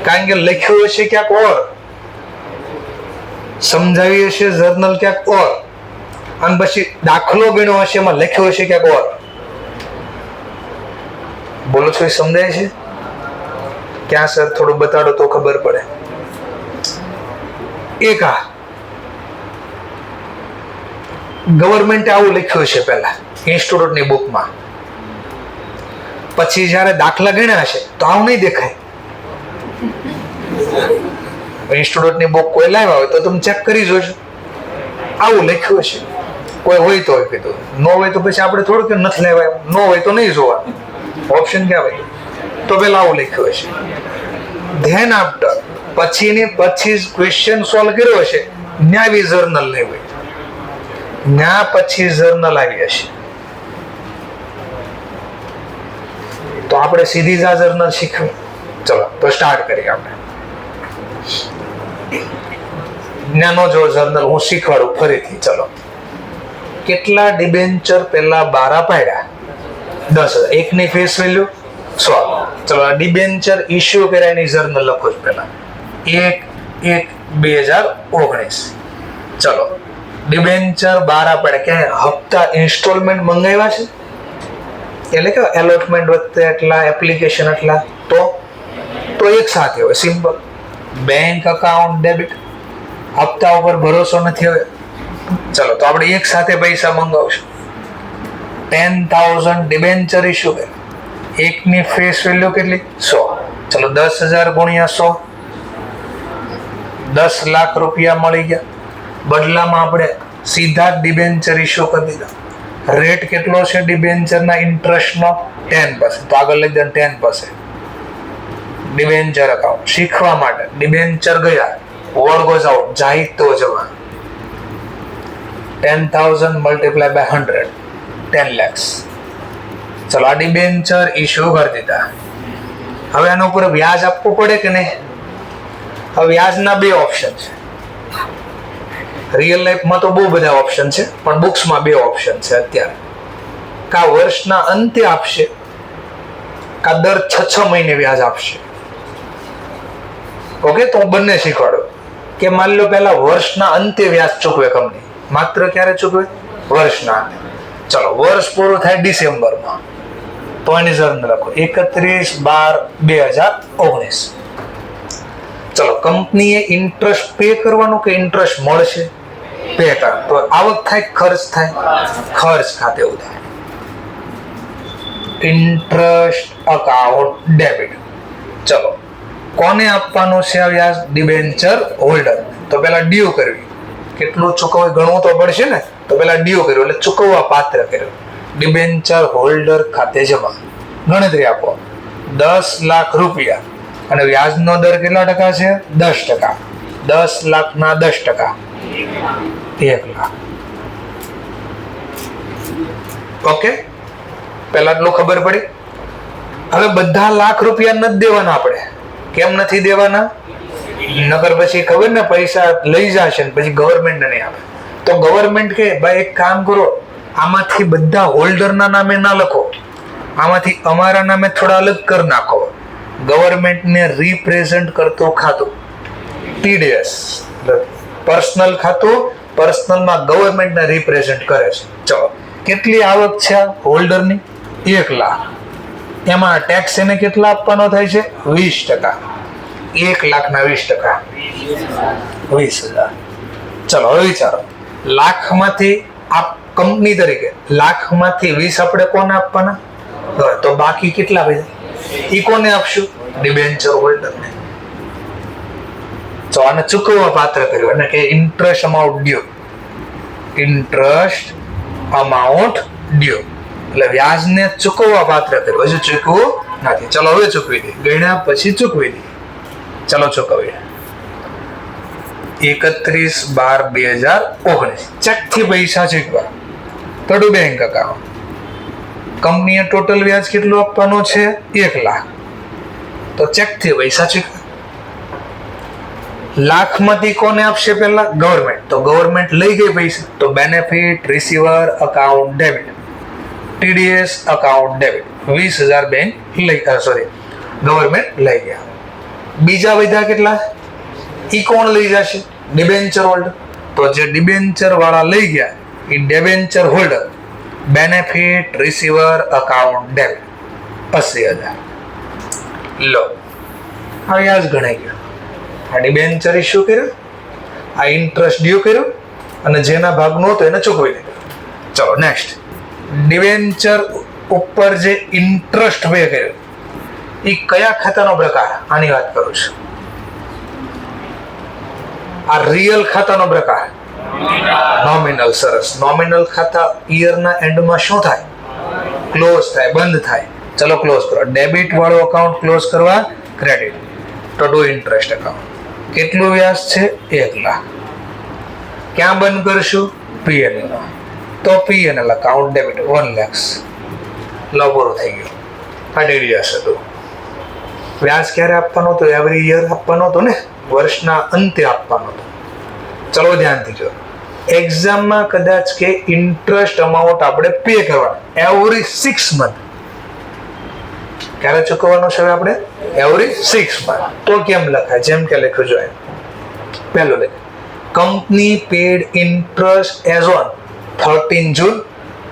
કારણ કે લખ્યું હશે ક્યાંક ઓર, સમજાવી હશે જર્નલ ક્યાંક ઓર, અને પછી દાખલો ગણ્યો હશે એમાં લખ્યો હશે ક્યાંક ઓર. બોલો છો? એ સમજાય છે? ક્યાં સર થોડું બતાડો તો ખબર પડે. એક આ ગવર્મેન્ટે આવું લખ્યું છે પહેલા ઇન્સ્ટિટ્યૂટની બુકમાં, પછી જયારે દાખલા ગણ્યા હશે તો આવું નહીં દેખાય. ઇન્સ્ટિટ્યૂટની બુક કોઈ લાવ્યા હોય તો તમે ચેક કરી જોજો, આવું લખ્યું હશે. કોઈ હોય તો કીધું, ન હોય તો પછી આપણે થોડું કે નથી લેવાય, ન હોય તો નહીં જોવાનું. ઓપ્શન ક્યાં હોય? તો પેલા આવું લખ્યું હશે. ધ્યાન આપતા પછી ક્વેશ્ચન સોલ્વ કર્યો હશે, ન્યાવી જર્નલ નહીં હોય, ન્યા પછી જર્નલ આવી હશે. તો આપણે સીધી જ આ જર્નલ શીખવી. ચલો તો સ્ટાર્ટ કરીએ આપણે. જ્ઞાનો જો જર્નલ હું શીખવાડું ફરીથી. ચલો, કેટલા ડિબેન્ચર પેલા 12 પાડ્યા? 10,000. એકની ફેસ વેલ્યુ 100. ચલો, આ ડિબેન્ચર ઇશ્યુ કર્યા એની જર્નલ લખો જ પેલા. 1/1/2019. ચલો, ડિબેન્ચર 12 પાડ્યા. ક્યાં હપ્તા ઇન્સ્ટોલમેન્ટ મંગાવ્યા છે? એટલે કે એલોટમેન્ટ વખતે એટલા, એપ્લિકેશન એટલા, તો એક સાથે હોય. સિમ્પલ. Bank account debit. હપ્તા ઉપર ભરોસો નથી હવે. ચલો તો આપણે એક સાથે પૈસા મંગાવશું. 10,000 ડિબેન્ચર ઇશ્યુ કરે. એકની ફેસ વેલ્યુ કેટલી? 100. ચલો 10,000 ગુણ્યા 100, 10 લાખ રૂપિયા મળી ગયા. બદલામાં આપણે સીધા જ ડિબેન્ચર ઇશ્યુ કરી દીધા. રેટ કેટલો છે ડિબેન્ચરના ઇન્ટરેસ્ટનો? 10%. તો આગળ લઈ દે 10%. ડિબેન્ચર અકાઉન્ટ શીખવા માટે ડિબેન્ચર ગયા, વોર્ડ ગોઝ આઉટ, જાય તો જવા. 10,000 મલ્ટીપ્લાય બાય 100, 10 lakhs. ચલો, આ ડિબેન્ચર ઇશ્યુ કરી દીધા. હવે આના ઉપર વ્યાજ આપવું પડે કે નહીં? હવે વ્યાજના 2 ઓપ્શન છે. રિયલ લાઈફમાં તો બહુ બધા ઓપ્શન છે, પણ બુક્સમાં 2 ઓપ્શન છે અત્યારે. કા વર્ષના અંતે આપશે, કા દર 6 મહિને વ્યાજ આપશે. ઓકે, તો હું બંને શીખવાડું કે માની લો પહેલા વર્ષના અંતે વ્યાજ ચૂકવે કંપની. માત્ર ક્યારે ચૂકવે? વર્ષના અંતે. ચલો, વર્ષ પૂરું થાય ડિસેમ્બરમાં, તો એની જર્નલ લખો 31/12/2019. ચલો, કંપનીએ ઇન્ટરેસ્ટ પે કરવાનું કે ઇન્ટરેસ્ટ મળશે? પે કર. તો આવક થાય, ખર્ચ થાય? ખર્ચ ખાતે એવું થાય. Interest account debit. ચલો, કોને આપવાનું છે આ વ્યાજ? Debenture holder. તો પેલા ડ્યુ કરવી. કેટલું ચૂકવવું ગણવું તો પડશે ને, તો પેલા ડ્યુ કર્યું એટલે ચૂકવવા પાત્ર કર્યું. ડિબેન્ચર હોલ્ડર ખાતે જમા. ગણતરી આપો. 10 લાખ રૂપિયા અને વ્યાજનો દર કેટલા ટકા છે? 10%. 10 લાખના 10%, 1 લાખ. ઓકે, પેલા એટલું ખબર પડી. હવે બધા લાખ રૂપિયા નથી દેવાના આપણે. કેમ નથી દેવાના? નકર પછી ખબર ને પૈસા લઈ જશે ને પછી ગવર્મેન્ટ નહીં આપે. તો ગવર્મેન્ટ કે ભાઈ એક કામ કરો, આમાંથી બધા હોલ્ડરના નામે ના લખો, આમાંથી અમારા નામે થોડા અલગ કરી નાખો. ગવર્મેન્ટને રિપ્રેઝન્ટ કરતું ખાતું TDS, પર્સનલ ખાતું, પર્સનલમાં ગવર્મેન્ટને રિપ્રેઝન્ટ કરે છે. ચલો, કેટલી આવક છે હોલ્ડરની? 1 લાખ. એમાં ટેક્સ એને કેટલા આપવાનો થાય છે? 20%. 1,20,000 20,000. ચલો હવે વિચારો, લાખમાંથી આપ કંપની તરીકે લાખમાંથી 20 આપણે કોને આપવાના? તો બાકી કેટલા ભાઈ ઈ કોને આપશું? ડિબેન્ચર હોલ્ડરને. તો આને ચૂકવવા પાત્ર કર્યું એટલે કે interest amount due. Interest amount due એટલે વ્યાજને ચૂકવવા પાત્ર કર્યું. હજુ ચૂકવું નથી. ચલો હવે ચૂકવી દે. ગણ્યા પછી ચૂકવી દે. ચલો ચૂકવીએ. 31/12/2019 ચેક થી પૈસા ચૂકવા. થોડું બેંક અકાઉન્ટ. કંપનીએ ટોટલ વ્યાજ કેટલું આપવાનું છે? 1 લાખ. તો ચેક થી પૈસા ચૂકવા. લાખમાંથી કોને આપશે? પેલા ગવર્મેન્ટ. તો ગવર્મેન્ટ લઈ ગઈ પૈસા, તો benefit receiver account debit, TDS account debit. 20,000 bank government લઈ ગયા. બીજા બધા કેટલા? ઈ કોણ લઈ જશે? Debenture holder. તો જે ડિબેન્ચર વાળા લઈ ગયા એ debenture holder benefit receiver account debit 80,000. લો આ વ્યાજ ગણાઈ ગયો. આ ડિબેન્ચર ઇશ્યુ કર્યું, આ ઇન્ટરેસ્ટ ડ્યુ કર્યું અને જેના ભાગનું હતું એને ચૂકવી દીધું. ચલો નેક્સ્ટ. ડિબેન્ચર ઉપર જે ઇન્ટરેસ્ટ પે કર્યો એ કયા ખાતાનો પ્રકાર? આની વાત કરું છું. આ રિયલ ખાતાનો પ્રકાર નોમિનલ. સરસ. નોમિનલ ખાતા યરના એન્ડમાં શું થાય? ક્લોઝ થાય, બંધ થાય. ચલો ક્લોઝ કરો. ડેબિટ વાળો અકાઉન્ટ ક્લોઝ કરવા ક્રેડિટ. તો ડુ ઇન્ટરેસ્ટ અકાઉન્ટ. કેટલું વ્યાજ છે? 1 લાખ. ક્યાં બંધ કરશું? પીએનએલ. તો પીએનએલ અકાઉન્ટ ડેબિટ 1 લાખ. લો પૂરું થઈ ગયું. આ ડીડીએસ હતું. વ્યાજ ક્યારે આપવાનું હતું? એવરી યર આપવાનું હતું ને, વર્ષના અંતે આપવાનું હતું. ચલો ધ્યાનથી જો. એક્ઝામમાં કદાચ કે ઇન્ટરેસ્ટ અમાઉન્ટ આપણે પે કરવાનું એવરી 6 મંથ. ક્યારે ચૂકવવાનું છે આપણે? Every 6 month. તો કેમ લખાય? જેમ કે લખ્યું જોઈએ. પહેલું લખ. Company paid interest as on 13 June.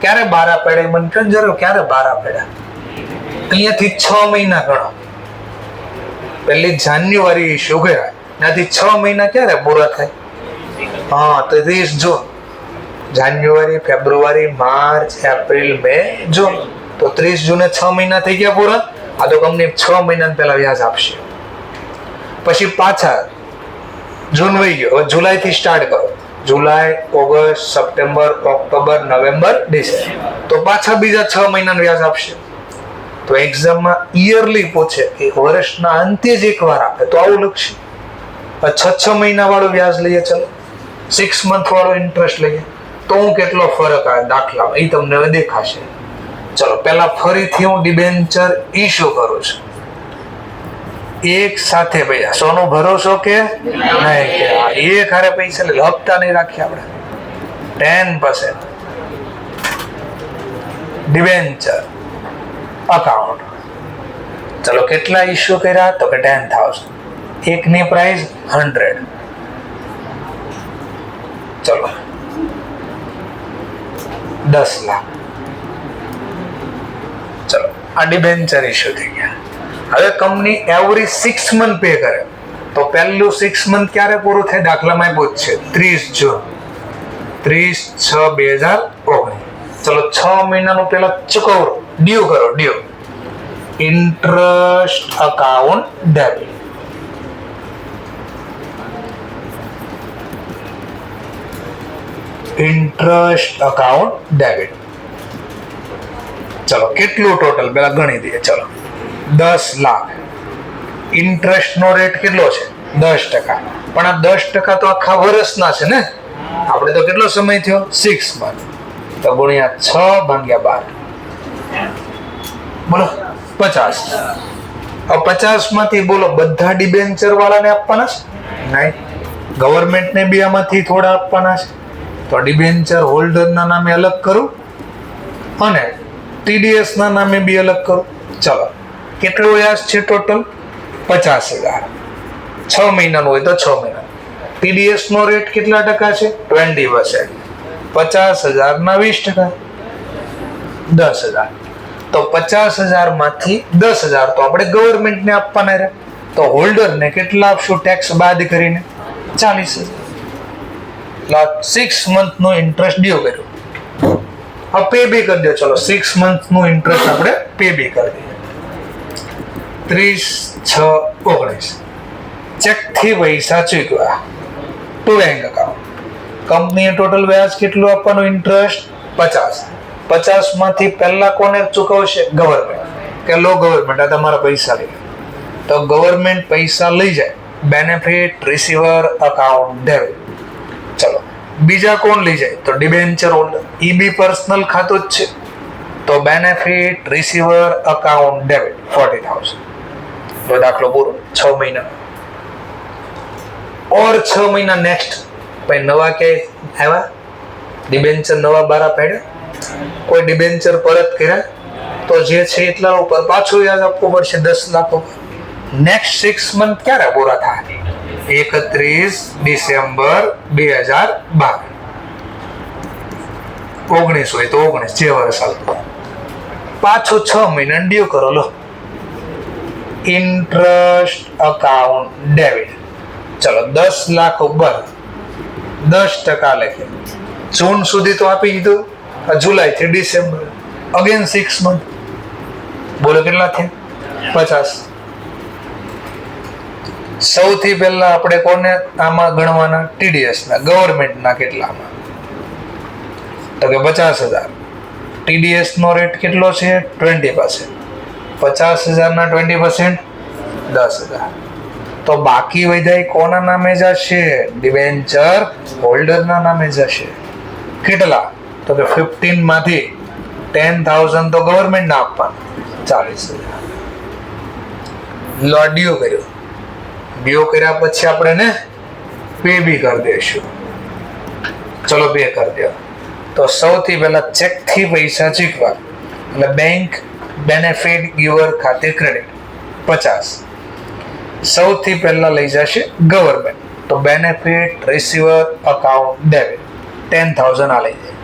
ક્યારે 12 પડ્યા? મને કહો જરા, ક્યારે 12 પડ્યા? અહીંયાથી 6 મહિના ગણો. પહેલી જાન્યુઆરી ઇશ્યુ કર્યા, ત્યાંથી 6 મહિના ક્યારે પૂરા થાય? હા, તો 30 જૂન. જાન્યુઆરી, ફેબ્રુઆરી, માર્ચ, એપ્રિલ, મે, જૂન. તો 30 જૂને 6 મહિના થઈ ગયા પૂરા. આ તો કંપની 6 મહિના પહેલા વ્યાજ આપશે. પછી પાછા જૂન વહી ગયો, હવે જુલાઈ થી સ્ટાર્ટ કરો. જુલાઈ, ઓગસ્ટ, સપ્ટેમ્બર, ઓક્ટોબર, નવેમ્બર, ડિસેમ્બર. તો પાછા બીજા 6 મહિનાનું વ્યાજ આપશે. તો એક્ઝામમાં યરલી પૂછે કે વર્ષના અંતે જ એકવાર આપે તો આવું લખશે. 6 મહિના વાળું વ્યાજ લઈએ, ચલો 6 મંથ વાળો ઇન્ટરેસ્ટ લઈએ તો હું કેટલો ફરક આવે દાખલામાં એ તમને હવે દેખાશે. ચલો પહેલા ફરીથી હું ડિબેન્ચર ઇશ્યુ કરું છું. એક સાથે પૈસા સોનું ભરોસો કે નહીં? કે એક હારે પૈસા એટલે હપ્તા નહીં રાખીએ આપણે. 10% ડિબેન્ચર અકાઉન્ટ. ચલો કેટલા ઇશ્યુ કર્યા? તો કે 10,000. એકની પ્રાઇસ 100. ચલો 10 લાખ. ચલો આ ડિબેન્ચર ઇશ્યુ થઈ ગયા. હવે કંપની એવરી 6 મંથ પે કરે તો પહેલું 6 મંથ ક્યારે પૂરું થાય? દાખલામાં પૂછશે 30 જૂન. 30/6/2019. ચલો 6 મહિનાનું પેલા ચૂકવો, ડ્યુ કરો. Due interest account debit. Interest account debit. ચલો કેટલું ટોટલ પેલા ગણી દઈએ. ચલો 10 લાખ. ઇન્ટરેસ્ટ નો રેટ કેટલો છે? 10%. પણ આ 10% તો આખા વર્ષના છે ને. આપણે તો કેટલો સમય થયો? 6 મંથ. તો ગુણ્યા 6/12. બોલો 50. હવે 50 માંથી બોલો બધા ડિબેન્ચર વાળાને આપવાના છે? નહીં. ગવર્મેન્ટને બી આમાંથી થોડા આપવાના છે. તો ડિબેન્ચર હોલ્ડરના નામે અલગ કરું અને ટીડીએસ ના નામે બી અલગ કરું. ચલો કેટલું વ્યાજ છે ટોટલ? 50,000. 6 મહિનાનું હોય તો 6 મહિના. ટીડીએસ નો રેટ કેટલા ટકા છે? 20%. 50,000 ના 20%, 10,000. તો 50,000 માંથી 10,000 તો આપણે ગવર્મેન્ટને આપવાના રહે. તો તો હોલ્ડરને કેટલા આપશું ટેક્સ બાદ કરીને? 40,000. 6 મંથનો ઇન્ટરેસ્ટ ડ્યુ કર્યો. હવે પે બી કરી દો. ચલો 6 મંથનું ઇન્ટરેસ્ટ આપણે પે બી કરી દઈએ. 30/6/19 ચેકથી પૈસા ચૂકવ્યા ટુ બેંક અકાઉન્ટ. કંપનીએ ટોટલ વ્યાજ કેટલું આપવાનું? ઇન્ટરેસ્ટ 50. 50 માંથી પહેલા કોને ચૂકવશે? ગવર્મેન્ટ. કે લો ગવર્મેન્ટ, આ તમારા પૈસા લઈ. તો ગવર્મેન્ટ પૈસા લઈ જાય. Benefit receiver account debit. ચલો બીજા કોણ લઈ જાય? તો ડિબેન્ચર હોલ્ડર. ઈ બી પર્સનલ ખાતું જ છે. તો બેનિફિટ રિસીવર અકાઉન્ટ ડેબિટ 40,000. તો દાખલો પૂરો. 6 મહિના ઓર 6 મહિના નેક્સ્ટ. ભાઈ નવા ક્યાંય આવ્યા? ડિબેન્ચર નવા બારા પડ્યા? કોઈ ડિબેન્ચર પરત કર્યા? તો જે છે એટલા ઉપર પાછું વ્યાજ આપવું પડશે 10 લાખ. નેક્સ્ટ 6 મંથ ક્યારે પૂરા થાય? 31 ડિસેમ્બર 2012. 19 હોય તો 19 જે વર્ષ ચાલતું. પાછું 6 મહિના ડ્યુ કરો. લો ઇન્ટરેસ્ટ અકાઉન્ટ ડેબિટ. ચલો 10 લાખ ઉપર 10% લખે. જૂન સુધી તો આપી દીધું. જુલાઈ થી ડિસેમ્બર અગેન 6 મંથ. બોલો કેટલા થયા? 50. સૌથી પહેલા આપણે કોને આમાં ગણવાના? ટીડીએસ ના. ગવર્મેન્ટ ના કેટલામાં? તો કે 50,000. ટીડીએસ નો રેટ કેટલો છે? 20%. 50,000 ના 20% 10,000. તો બાકી વધ્યા કોના નામે જશે? ડિબેન્ચર હોલ્ડર ના નામે જશે. કેટલા? તો કે 15 માંથી 10,000 તો ગવર્મેન્ટ ના આપવાના. 40,000. લો ડ્યુ કર્યો. ડ્યુ કર્યા પછી આપણે ને પે બી કરી દઈશું. ચલો પે કરી દો. તો સૌથી પહેલા ચેક થી પૈસા ચૂકવા એટલે બેંક બેનિફિટ ગિવર ખાતે ક્રેડિટ 50. સૌથી પહેલા લઈ જશે ગવર્મેન્ટ. તો બેનિફિટ રિસીવર અકાઉન્ટ ડેબિટ 10,000 આ લઈ જાય.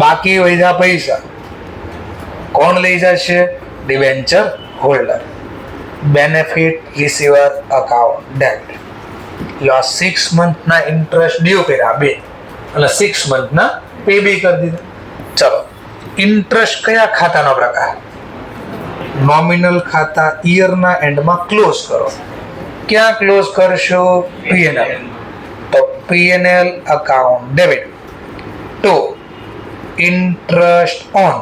બાકી વધ્યા પૈસા કોણ લઈ જશે? Debenture holder. Benefit receiver account debit. લો 6 મંથના ઇન્ટરેસ્ટ ડ્યુ કર્યા 2 એટલે 6 મંથના પે બી કરી દીધા. ચલો ઇન્ટરેસ્ટ કયા ખાતાનો પ્રકાર? નોમિનલ ખાતા. યરના એન્ડમાં ક્લોઝ કરો. ક્યાં ક્લોઝ કરશો? પીએનએલ. તો P&L account debit two interest on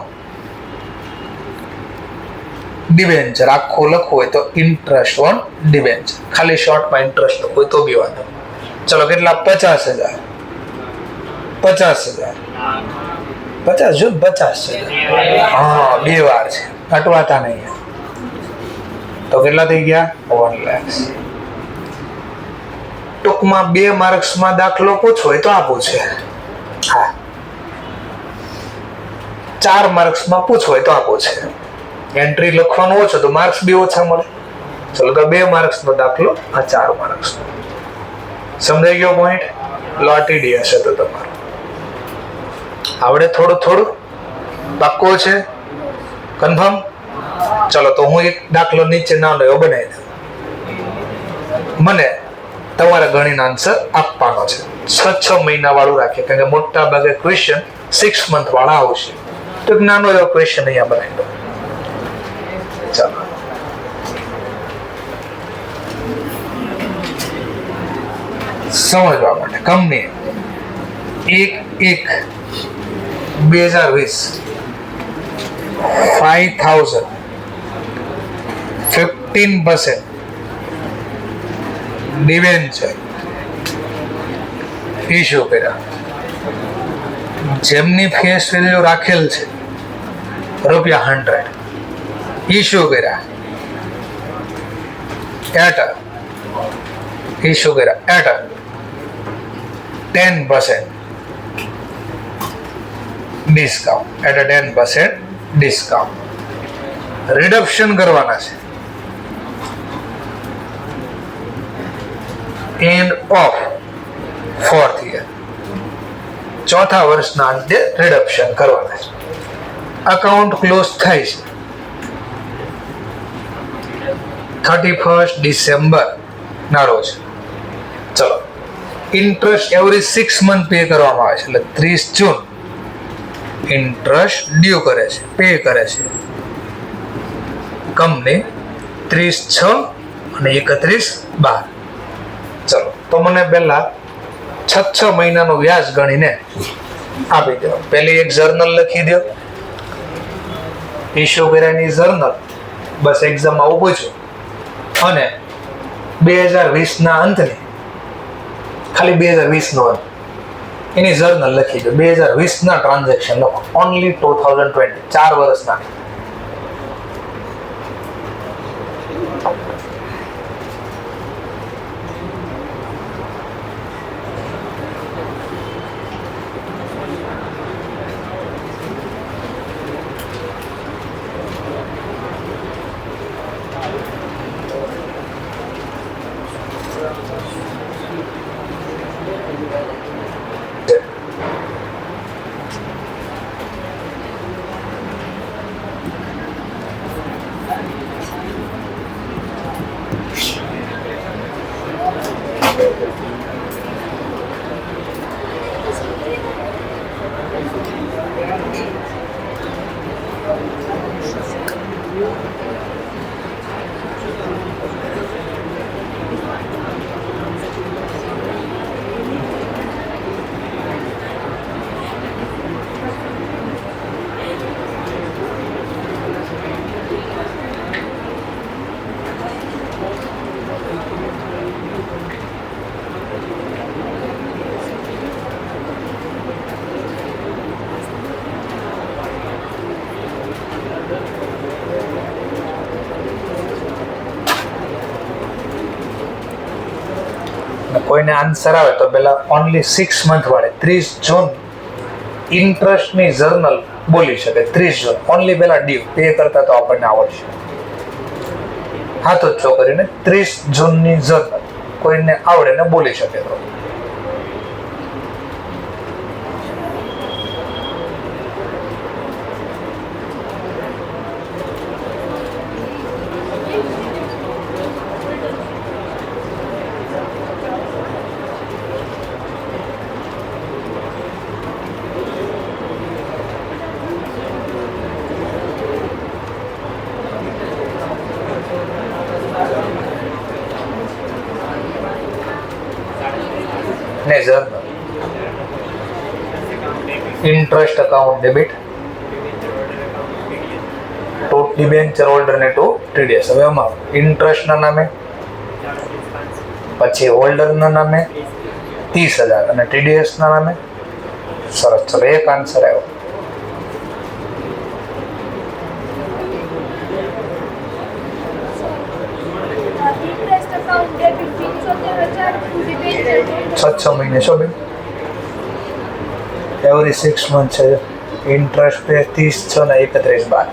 debenture. આખું લખવું હોય તો ઇન્ટરેસ્ટ ઓન ડિબેન્ચર. ખાલી શોર્ટમાં ઇન્ટરેસ્ટ લખવું હોય તો બી વાંધો. ચલો કેટલા? 50,000. 50,000. 50 જો 50,000. હા 2 વાર છે, અટવાતા નહીં. તો કેટલા થઈ ગયા? 1 લાખ. ટૂંકમાં 2 માર્ક્સમાં દાખલો પૂછો હોય તો આ પૂછે. હા 4 માર્ક્સમાં પૂછો હોય તો આ પૂછે. એન્ટ્રી લખવાનું ઓછો તો માર્ક્સ બી ઓછા મળે. ચલો તો 2 માર્ક્સનો દાખલો, આ 4 માર્ક્સનો. સમજાઈ ગયો પોઈન્ટ? લોટીડી હશે તો તમારો આવડે થોડું થોડું પાક્કો છે? કન્ફર્મ? ચલો તો હું એક દાખલો નીચે નાનો એવો બનાવી દઉં. મને તમારે ગણીને આન્સર આપવાનો છે. 6 મહિના વાળું રાખીએ કારણ કે મોટા ભાગે ક્વેશ્ચન 6 મંથ વાળા આવશે. તો એક નાનો એવો ક્વેશ્ચન અહીંયા બનાવી દો. ચાલો સમજવા માટે. કંપની 1/1/2020 5,000 15% ડિબેન્ચર ઇશ્યુ કર્યા. જેમની ફેસ વેલ્યુ રાખેલ છે ₹100 ઇશ્યુ કર્યા. એટ ઇશ્યુ કર્યા at 10% discount. At 10% discount. Reduction કરવાના છે. End of 4th year. ચોથા વર્ષના અંતે રિડક્શન કરવાના છે. અકાઉન્ટ ક્લોઝ થાય છે 31 ડિસેમ્બર ના રોજ. ચલો, ઇન્ટરેસ્ટ એવરી 6 મંથ પે કરવામાં આવે છે, એટલે 30 જૂન ઇન્ટરેસ્ટ ડ્યુ કરે છે, પે કરે છે કંપની 30/6 અને 31/12. ચલો, તો મને પહેલા 6 મહિનાનું વ્યાજ ગણીને આપી દો. પહેલી એક જર્નલ લખી દો, ઇશ્યુ કર્યાની જર્નલ, બસ એક્ઝામમાં આવું પૂછ્યું, અને 2020 ના અંતની, ખાલી 2020 નો અંત, એની જર્નલ લખી દો. 2020 ના ટ્રાન્ઝેક્શન લખો, ઓનલી 2020, 4 વર્ષના. કોઈને આન્સર આવે તો પેલા ઓનલી 6 મંથ વાળે 30 જૂન ઇન્ટરેસ્ટની જર્નલ બોલી શકે. 30 જૂન ઓનલી પેલા ડ્યુ પે કરતા તો આપણને આવડશે. હાથ ઊંચો કરીને 30 જૂનની જર્નલ કોઈને આવડે ને બોલી શકે તો. ને journal interest account debit two debenture holder ને ટુ ટીડીએસ. હવે આમાં ઇન્ટરેસ્ટના નામે, પછી હોલ્ડરના નામે 30,000 અને ટીડીએસના નામે. સરસ, ચલો એક આન્સર આવ્યો. છ મહિને છો બેન, એવરી 6 મંથ છે. ઇન્ટરેસ્ટ પે 30/6 ને 31/12.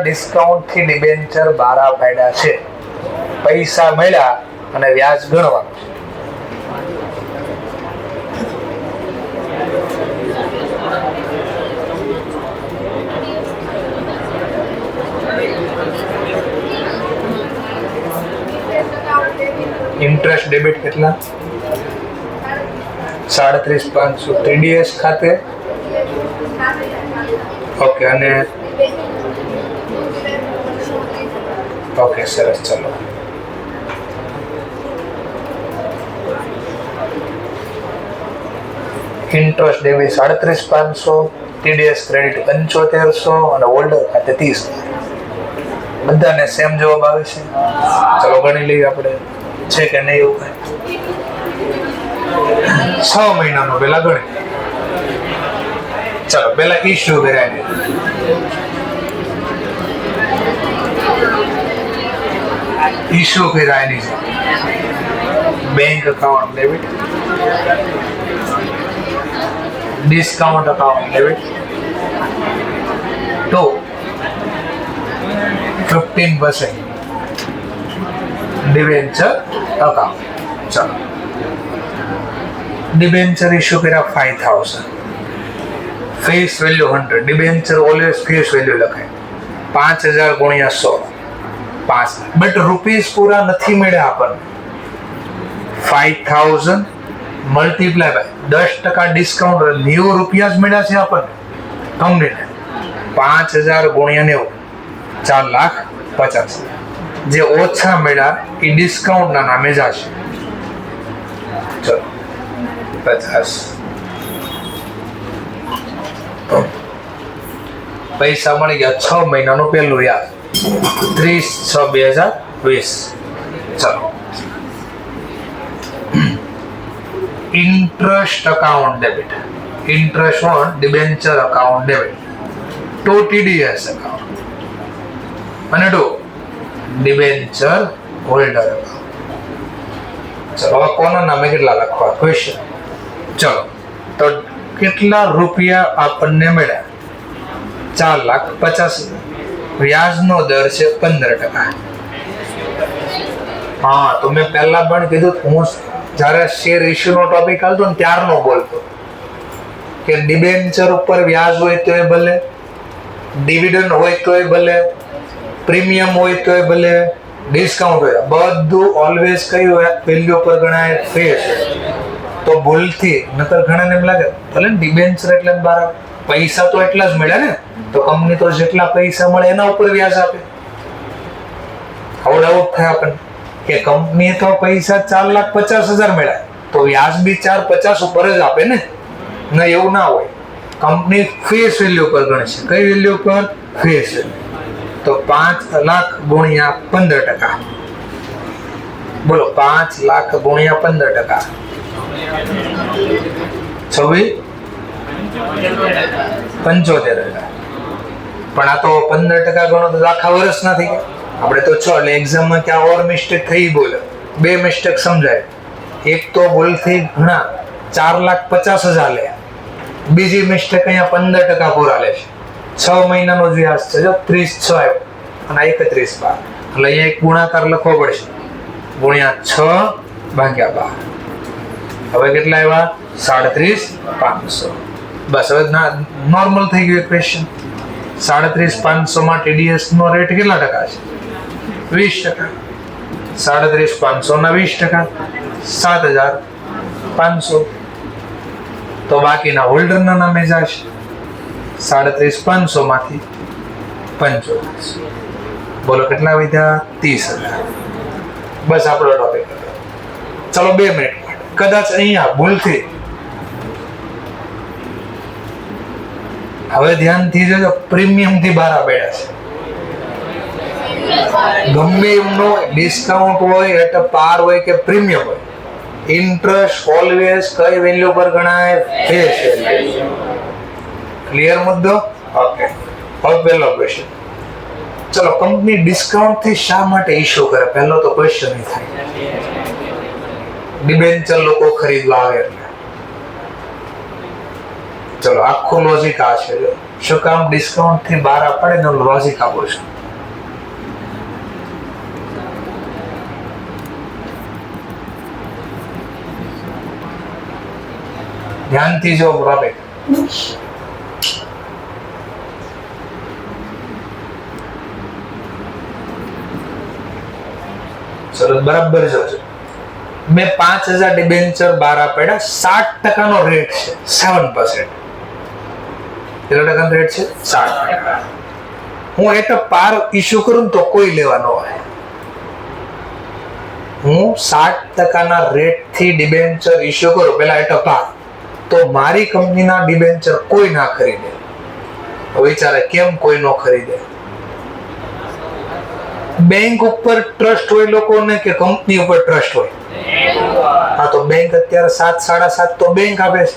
ડિસ્કાઉન્ટથી ડિબેન્ચર બારા પાડ્યા છે. પૈસા મળ્યા અને વ્યાજ ગણવાનું. ઇન્ટરેસ્ટ ડેબિટ કેટલા? 37,500 ટીડીએસ ખાતે. ઓકે, અને ઓકે, સરસ. ચલો, ઇન્ટરેસ્ટ ડેબિટ 37,500, ટીડીએસ ક્રેડિટ 7500 અને હોલ્ડર ખાતે 30,000. બધાને સેમ જવાબ આવે છે. ચલો ગણી લઈએ આપણે, છે કે નહીં એવું કઈ. 6 મહિનાનો પેલા ગણી. ચલો પેલા ઇશ્યુ કર્યા ઇશ્યુ કર્યા એની છે bank account debit, discount account debit two 15% debenture account. ચાલો ડિબેન્ચર ઇશ્યુ કર્યા 5000, face value 100. Debenture always face value લખાય. 5000 ગુણ્યા 100 5 લાખ. બટ રૂપીસ પૂરા નથી મળ્યા આપણને. 5000 મલ્ટીપ્લાય બાય 10% ડિસ્કાઉન્ટ 90 રૂપિયા જ મળ્યા છે આપણને કંપનીને. 5000 ગુણ્યા 90 4,50,000. જે ઓછા મળ્યા એ ડિસ્કાઉન્ટના નામે જશે. ચલો 50 પૈસા મળી ગયા. 6 મહિનાનું પહેલું વ્યાજ 30/6/2020. ચલો interest account debit, interest on debenture account debit two TDS account અને ટુ ડિબેન્ચર હોલ્ડર અકાઉન્ટ. ચલો હવે કોના નામે કેટલા લખવા ક્વેશ્ચન. ચલો તો કેટલા રૂપિયા આપણને મળ્યા? 4,50,000. વ્યાજનો દર છે 15%. હા તો મેં પહેલા પણ કીધું, હું જ્યારે શેર ઇશ્યુ નો ટોપિક આવતો ને ત્યારનો બોલતો કે ડિબેન્ચર ઉપર વ્યાજ હોય તોય ભલે, ડિવિડન્ડ હોય તોય ભલે, પ્રીમિયમ હોય તોય ભલે, ડિસ્કાઉન્ટ હોય, બધું ઓલવેઝ કઈ વેલ્યુ પર ગણાય? ફેસ. તો ભૂલથી નકર ઘણાને એમ લાગે ભલે ડિબેન્ચર એટલે બાર પૈસા તો એટલા જ મળ્યા ને, તો કંપની તો જેટલા પૈસા મળે એના ઉપર વ્યાજ આપે. આવો ડાઉટ થાય આપણને કે કંપનીએ તો પૈસા 4,50,000 મળ્યા તો વ્યાજ બી 4,50 ઉપર જ આપે ને? ના, એવું ના હોય. કંપની ફેસ વેલ્યુ પર ગણશે. કઈ વેલ્યુ પર? Face value. તો 5 લાખ ગુણ્યા 15%. બોલો 5 લાખ ગુણ્યા 15%. 75,000. પણ આ તો 15% ગણો તો આખા વર્ષ ના થઈ ગયા. આપણે તો 6 એટલે એક્ઝામમાં ક્યાં ઓર મિસ્ટેક થઈ બોલે, 2 મિસ્ટેક સમજાય. એક તો ભૂલથી ઘણા 4,50,000 લે, બીજી મિસ્ટેક અહીંયા 15% પૂરા લે છે. 6 મહિનાનો જ વ્યાજ છે. જો 30/6 આવ્યો અને 31/12 એટલે અહીંયા એક ગુણાકાર લખવો પડશે. ગુણ્યા 6/12. હવે કેટલા આવ્યા? 37,500. બસ હવે નોર્મલ થઈ ગયું ક્વેશ્ચન. 37,500 માં TDS નો રેટ કેટલા ટકા છે? 20%. 37,500 ના 20% 7,500. તો બાકીના હોલ્ડરના નામે જશે. 37,500 માંથી 75. બોલો કેટલા વધ્યા? 30,000. બસ આપણો ટોપિક. ચલો 2 મિનિટ. કદાચ અહીંયા ભૂલથી હવે ધ્યાનથી જોજો, પ્રીમિયમ થી બહાર બેઠા છે. ગમે એમનો ડિસ્કાઉન્ટ હોય એટલે પાર હોય કે પ્રીમિયમ હોય, ઇન્ટરેસ્ટ ઓલવેઝ કઈ વેલ્યુ પર ગણાય? Face value. ક્લિયર મુદ્દો? ઓકે. હવે પહેલો ક્વેશ્ચન. ચલો કંપની ડિસ્કાઉન્ટ થી શા માટે ઇશ્યુ કરે? પહેલો તો ક્વેશ્ચન એ થાય. ડિબેન્ચર લોકો ખરીદવા આવે એટલે. ચલો આખું લોજિક આ છે. શું કામ ડિસ્કાઉન્ટ થી બહાર પડે ને લોજિક આપો છો. ધ્યાનથી જો ટોપિક. ચલો બરાબર જોજો. મેં 5,000 ડિબેન્ચર બહાર પડ્યા. 60% નો રેટ છે. 7%. કેટલા ટકાનો રેટ છે? 60%. હું એટલે પાર ઇશ્યુ કરું તો કોઈ લેવા ન હોય. હું 60% ના રેટ થી ડિબેન્ચર ઇશ્યુ કરું પેલા એટલે પાર, તો મારી કંપનીના ડિબેન્ચર કોઈ ના ખરીદે. વિચારે કેમ કોઈ ન ખરીદે? બેંક ઉપર ટ્રસ્ટ હોય લોકોને કે કંપની ઉપર ટ્રસ્ટ હોય? હા તો બેંક અત્યારે 7.5% તો બેંક આપે છે,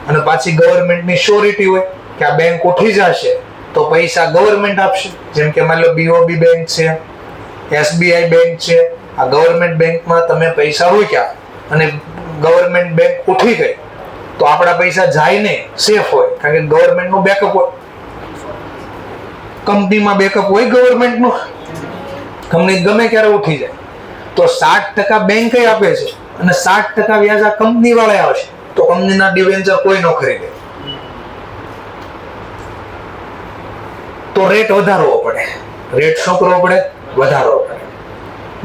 અને પાછી ગવર્મેન્ટની શ્યોરિટી હોય કે આ બેંક ઉઠી જશે તો પૈસા ગવર્મેન્ટ આપશે. જેમ કે માની લો BOB બેંક છે, SBI બેંક છે, આ ગવર્મેન્ટ બેંકમાં તમે પૈસા રોક્યા અને ગવર્મેન્ટ બેંક ઉઠી ગઈ તો આપણા પૈસા જાય નહીં, સેફ હોય, કારણ કે ગવર્મેન્ટનું બેકઅપ હોય. કંપનીમાં બેકઅપ હોય ગવર્મેન્ટનું, કંપની ગમે ત્યારે ઉઠી જાય તો 7% બેંક આપે છે અને 7% વ્યાજ આ કંપની વાળા આવશે, તો કંપનીના ડિવેન્ચર કોઈ ન ખરીદે, તો રેટ વધારવો પડે. રેટ શું કરવો પડે? વધારવો પડે.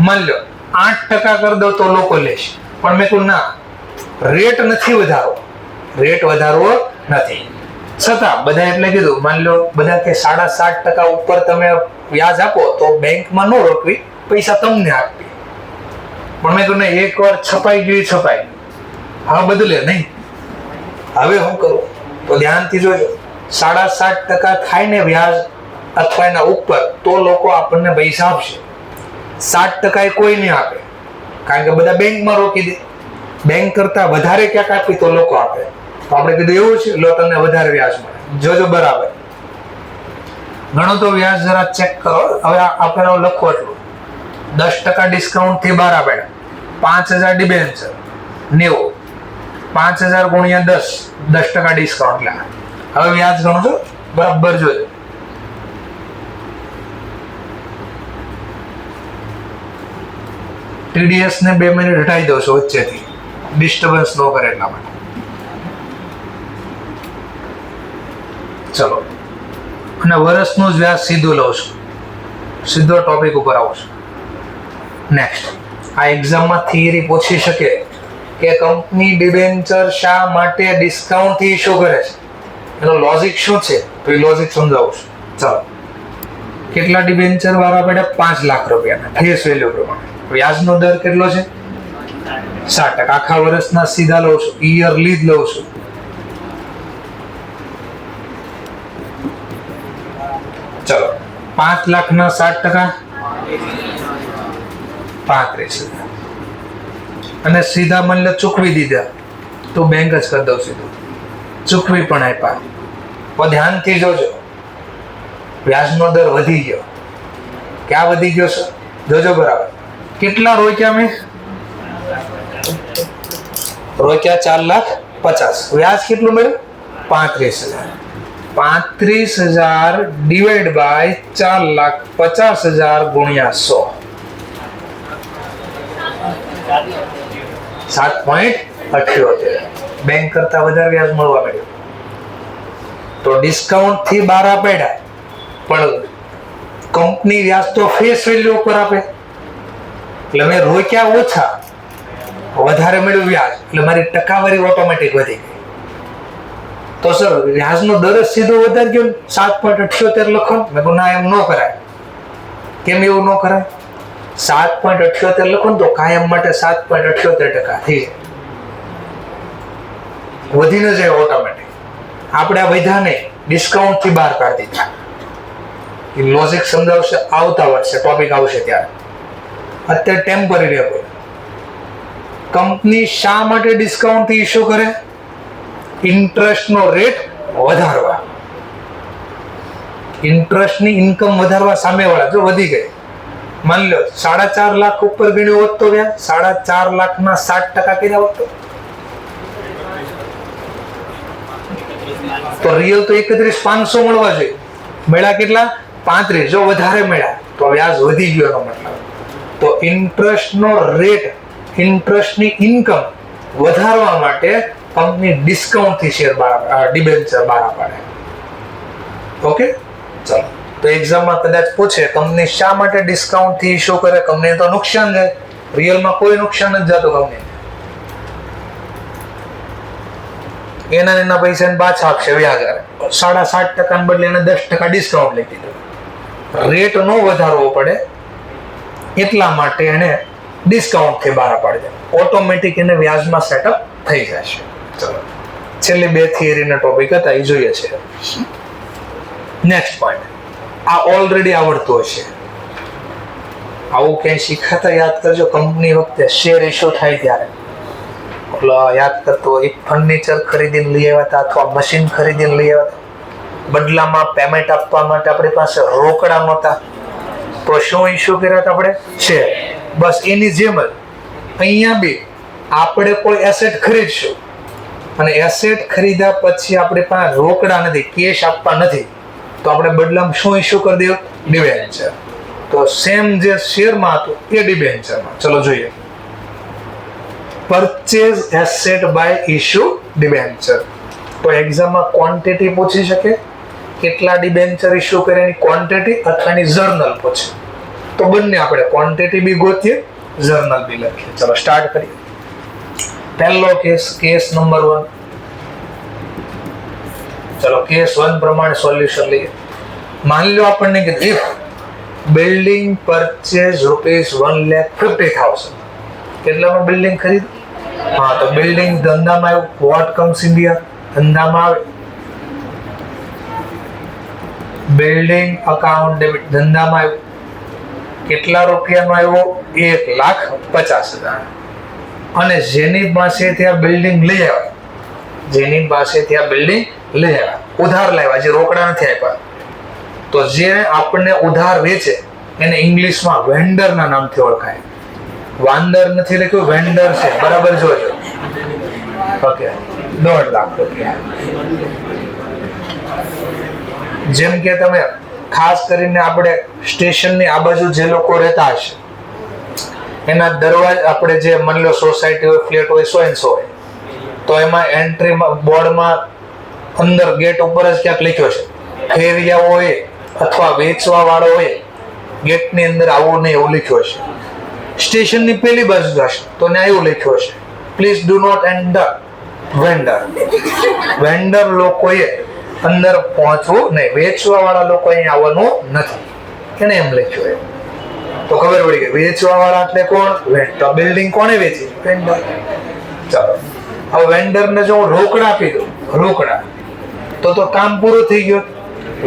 માની લો 8% કરી દો તો લોકો લેશે, પણ મેં કહ્યું ના, રેટ નથી વધારવો, રેટ વધારવો નથી. છતાં બધા એટલે કીધું, માની લો બધા કે 7.5% ઉપર તમે વ્યાજ આપો તો બેંકમાં ન રોકવી, પૈસા તમને આપવી. પણ મેં કહ્યું એકવાર છપાઈ ગયું છપાઈ, હા બદલે નહીં. હવે શું કરું? તો ધ્યાનથી જોજો, 7.5% થાય ને વ્યાજ અથવા એના ઉપર, તો લોકો આપણને પૈસા આપશે. 7% કોઈ નહીં આપે, કારણ કે બધા બેંકમાં રોકી દે. બેંક કરતા વધારે ક્યાંક આપી તો લોકો આપે. તો આપણે કીધું એવું છે, લો તમને વધારે વ્યાજ મળે. જોજો બરાબર. ઘણો તો વ્યાજ જરા ચેક કરો. હવે આપણે લખો એટલું 10% ડિસ્કાઉન્ટ થી 12 આપે, 5000 ડિબેન્ચર 90, 5000 ગુણ્યા 10, 10% ડિસ્કાઉન્ટ લે. હવે વ્યાજ ગણો છો બરાબર, જોજો. TDS ને 2 મિનિટ હટાવી દો છો વચ્ચેથી, ડિસ્ટર્બન્સ ન કરે એટલા માટે. ચલો, અને વર્ષનું જ વ્યાજ સીધું લઉં છું, સીધો ટોપિક ઉપર આવું છું. નેક્સ્ટ, આ એક્ઝામમાં થિયરી પૂછી શકે કે કંપની ડિબેન્ચર શા માટે ડિસ્કાઉન્ટથી ઇશ્યુ કરે છે, એનો લોજિક શું છે, તો એ લોજિક સમજાવું છું. ચાલો, કેટલા ડિબેન્ચર વાળા પડ્યા? 5 લાખ રૂપિયાના ફેસ વેલ્યુ પ્રમાણે. વ્યાજનો દર કેટલો છે? 7%. આખા વર્ષના સીધા લઉં છું, ઈયરલી જ લઉં છું. ચલો, 5 લાખના 7%, 35,000. અને સીધા મને ચૂકવી દીધા તો બેંક જ કરી દઉં સીધું, ચૂકવી પણ આપ્યા. તો ધ્યાનથી જોજો, વ્યાજનો દર વધી ગયો. ક્યાં વધી ગયો છે? જોજો બરાબર. કેટલા રોક્યા મેં? રોક્યા 4,50,000. વ્યાજ કેટલું મળ્યું? 35,000. 35,000 ડિવાઈડ બાય 4,50,000 ગુણ્યા 100, 7.78. બેંક કરતા વધારે વ્યાજ મળવા મળ્યું. તો ડિસ્કાઉન્ટ થી 12 આપ્યા, પણ કંપની વ્યાજ તો ફેસ વેલ્યુ ઉપર આપે, એટલે મેં રોક્યા ઓછા, વધારે મળ્યું વ્યાજ, એટલે મારી ટકાવારી ઓટોમેટિક વધી ગઈ. તો સર વ્યાજનો દર સીધો વધારી ગયો, 7.78 લખો. મેં કહું ના, એમ ન કરાય. કેમ એવું ન કરાય? 7.78 લખો ને તો કાયમ માટે 7.78% થઈ જાય, વધીને જાય ઓટોમેટિક. આપણે આ બધાને ડિસ્કાઉન્ટ થી બહાર કાઢી દીધા. એ લોજિક સમજાવશે આવતા વર્ષે, ટોપિક આવશે ત્યારે. અત્યારે ટેમ્પરરી હોય. કંપની શા માટે ડિસ્કાઉન્ટ થી ઇશ્યુ કરે? ઇન્ટરેસ્ટનો રેટ વધારવા, ઇન્ટરેસ્ટની ઇન્કમ વધારવા. સામેવાળા જો વધી ગઈ, માની લો 4.5 લાખ ઉપર ગણ્યું હોત તો વ્યાજ 4.5 લાખના 7% કર્યા હોત તો રિયલ તો 31,500 મળવા જોઈએ. મળ્યા કેટલા? 35. જો વધારે મળ્યા તો વ્યાજ વધી ગયો એનો મતલબ. તો ઇન્ટરેસ્ટનો રેટ, ઇન્ટરેસ્ટની ઇન્કમ વધારવા માટે કંપની ડિસ્કાઉન્ટથી શેર ડિબેન્ચર બહાર પાડે. ઓકે, ચાલો. તો એક્ઝામમાં કદાચ પૂછે કંપની શા માટે ડિસ્કાઉન્ટથી ઇશ્યુ કરે? કંપની તો નુકસાન જાય, રિયલમાં કોઈ નુકસાન જ જતું કંપની. એના પૈસા પાછા આપશે વ્યાજ. 7.5% બદલે એને 10% ડિસ્કાઉન્ટ લઈ દીધું. રેટ નો વધારવો પડે એટલા માટે એને ડિસ્કાઉન્ટથી બહાર પાડી દે, ઓટોમેટિક એને વ્યાજમાં સેટઅપ થઈ જશે. ચલો, છેલ્લી 2 થિયરીના ટોપિક હતા એ જોઈએ છે. નેક્સ્ટ પોઈન્ટ, આ ઓલરેડી આવડતું હશે. આવું ક્યાંય શીખાતા યાદ કરજો. કંપની વખતે શેર ઇશ્યુ થાય ત્યારે યાદ કરતો, એક ફર્નિચર ખરીદીને લઈ આવ્યા હતા અથવા મશીન ખરીદીને લઈ આવ્યા હતા, બદલામાં પેમેન્ટ આપવા માટે આપણી પાસે રોકડા નહોતા, તો શું ઇસ્યુ કર્યા હતા આપણે? શેર. બસ એની જેમ જ અહીંયા બી આપણે કોઈ એસેટ ખરીદશું અને એસેટ ખરીદ્યા પછી આપણે પાસે રોકડા નથી, કેશ આપવા નથી, તો આપણે બદલામાં શું ઇસ્યુ કરી દઈએ? ડિબેન્ચર. તો સેમ જે શેરમાં હતું એ ડિબેન્ચરમાં. ચલો જોઈએ. Purchase asset by issue debenture. તો એક્ઝામમાં ક્વોન્ટિટી પૂછી શકે, કેટલા ડિબેન્ચર ઇસ્યુ કરે એની ક્વોન્ટિટી અથવા એની જર્નલ પૂછે. તો બંને આપણે ક્વોન્ટિટી બી ગોતીએ, જર્નલ બી લખીએ. ચલો સ્ટાર્ટ કરીએ. પહેલો કેસ નંબર 1. ચલો કેસ 1 પ્રમાણે સોલ્યુશન લઈએ. માની લો આપણને કીધું ઇફ બિલ્ડિંગ પરચેઝ ₹1,50,000. કેટલાનું બિલ્ડિંગ ખરીદ્યું? હા, તો બિલ્ડિંગ ધંધામાં આવ્યું. What comes India? ધંધામાં આવે. બિલ્ડિંગ અકાઉન્ટ ડેબિટ ધંધામાં આવ્યું. કેટલા રૂપિયાનો આવ્યો? 1,50,000. અને જેની પાસેથી આ બિલ્ડિંગ લઈ આવ્યા, જેની પાસેથી આ બિલ્ડિંગ લઈ આવ્યા, ઉધાર લાવ્યા, જે રોકડા નથી આપ્યા, તો જે આપણને ઉધાર વેચે એને ઇંગ્લિશમાં વેન્ડરના નામથી ઓળખાય. વાંદર નથી લખ્યું, વેન્ડર છે. બરાબર જોજો. ઓકે, 1.5 લાખ રૂપિયા. જેમ કે તમે ખાસ કરીને આપણે સ્ટેશનની આ બાજુ જે લોકો રહેતા હશે એના દરવાજા, આપણે જે માની લો સોસાયટી હોય, ફ્લેટ હોય, 100 હોય, તો એમાં એન્ટ્રી બોર્ડમાં અંદર ગેટ ઉપર જ ક્યાંક લખ્યો છે ફેરિયા હોય અથવા વેચવા વાળો હોય, ગેટની અંદર આવું નહીં એવું લખ્યું હશે. સ્ટેશનની પેલી બાજુ જશે તો ને એવું લખ્યું હશે please do not enter vendor. Vendor લોકોએ અંદર પહોંચવું નહીં, વેચવા વાળા લોકો અહીં આવવાનું નથી, એને એમ લખ્યું એમ. તો ખબર પડી ગઈ વેચવા વાળા એટલે કોણ? તો બિલ્ડિંગ કોણે વેચી? વેન્ડર. ચાલો હવે વેન્ડર ને જો હું રોકડા આપી દઉં, રોકડા, તો કામ પૂરું થઈ ગયું.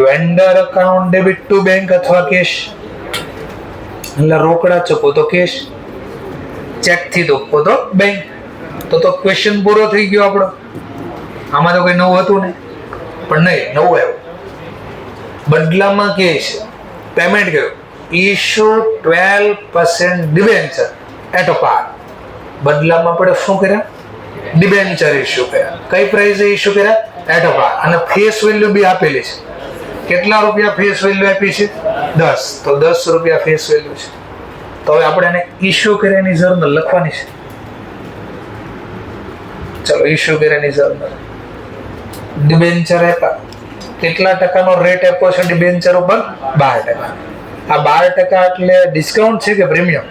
Vendor account debit to bank અથવા કેશ. એટલે રોકડા ચૂકવો તો કેશ, ચેક થી ચૂકવો તો બેંક. તો ક્વેશ્ચન પૂરો થઈ ગયો આપણો. આમાં તો કઈ નવું હતું નહીં, પણ નહીં નવું આવ્યું. બદલામાં કે છે પેમેન્ટ કર્યું, ઇશ્યુ 12% ડિબેન્ચર એટ અ પાર. બદલામાં આપણે શું કર્યા? ડિબેન્ચર ઇશ્યુ કર્યા. કઈ પ્રાઇસે ઇશ્યુ કર્યા? એટ અ પાર. અને ફેસ વેલ્યુ બી આપેલી છે. કેટલા રૂપિયા ફેસ વેલ્યુ આપી છે? 10. તો 10 રૂપિયા ફેસ વેલ્યુ છે. તો હવે આપણે એને ઇશ્યુ કર્યાની જર્નલ લખવાની છે. ચલો ઇશ્યુ કર્યાની જર્નલ. ડિબેન્ચર આપ્યા, કેટલા ટકાનો રેટ આપ્યો છે ડિબેન્ચર ઉપર? 12%. આ 12% એટલે ડિસ્કાઉન્ટ છે કે પ્રીમિયમ?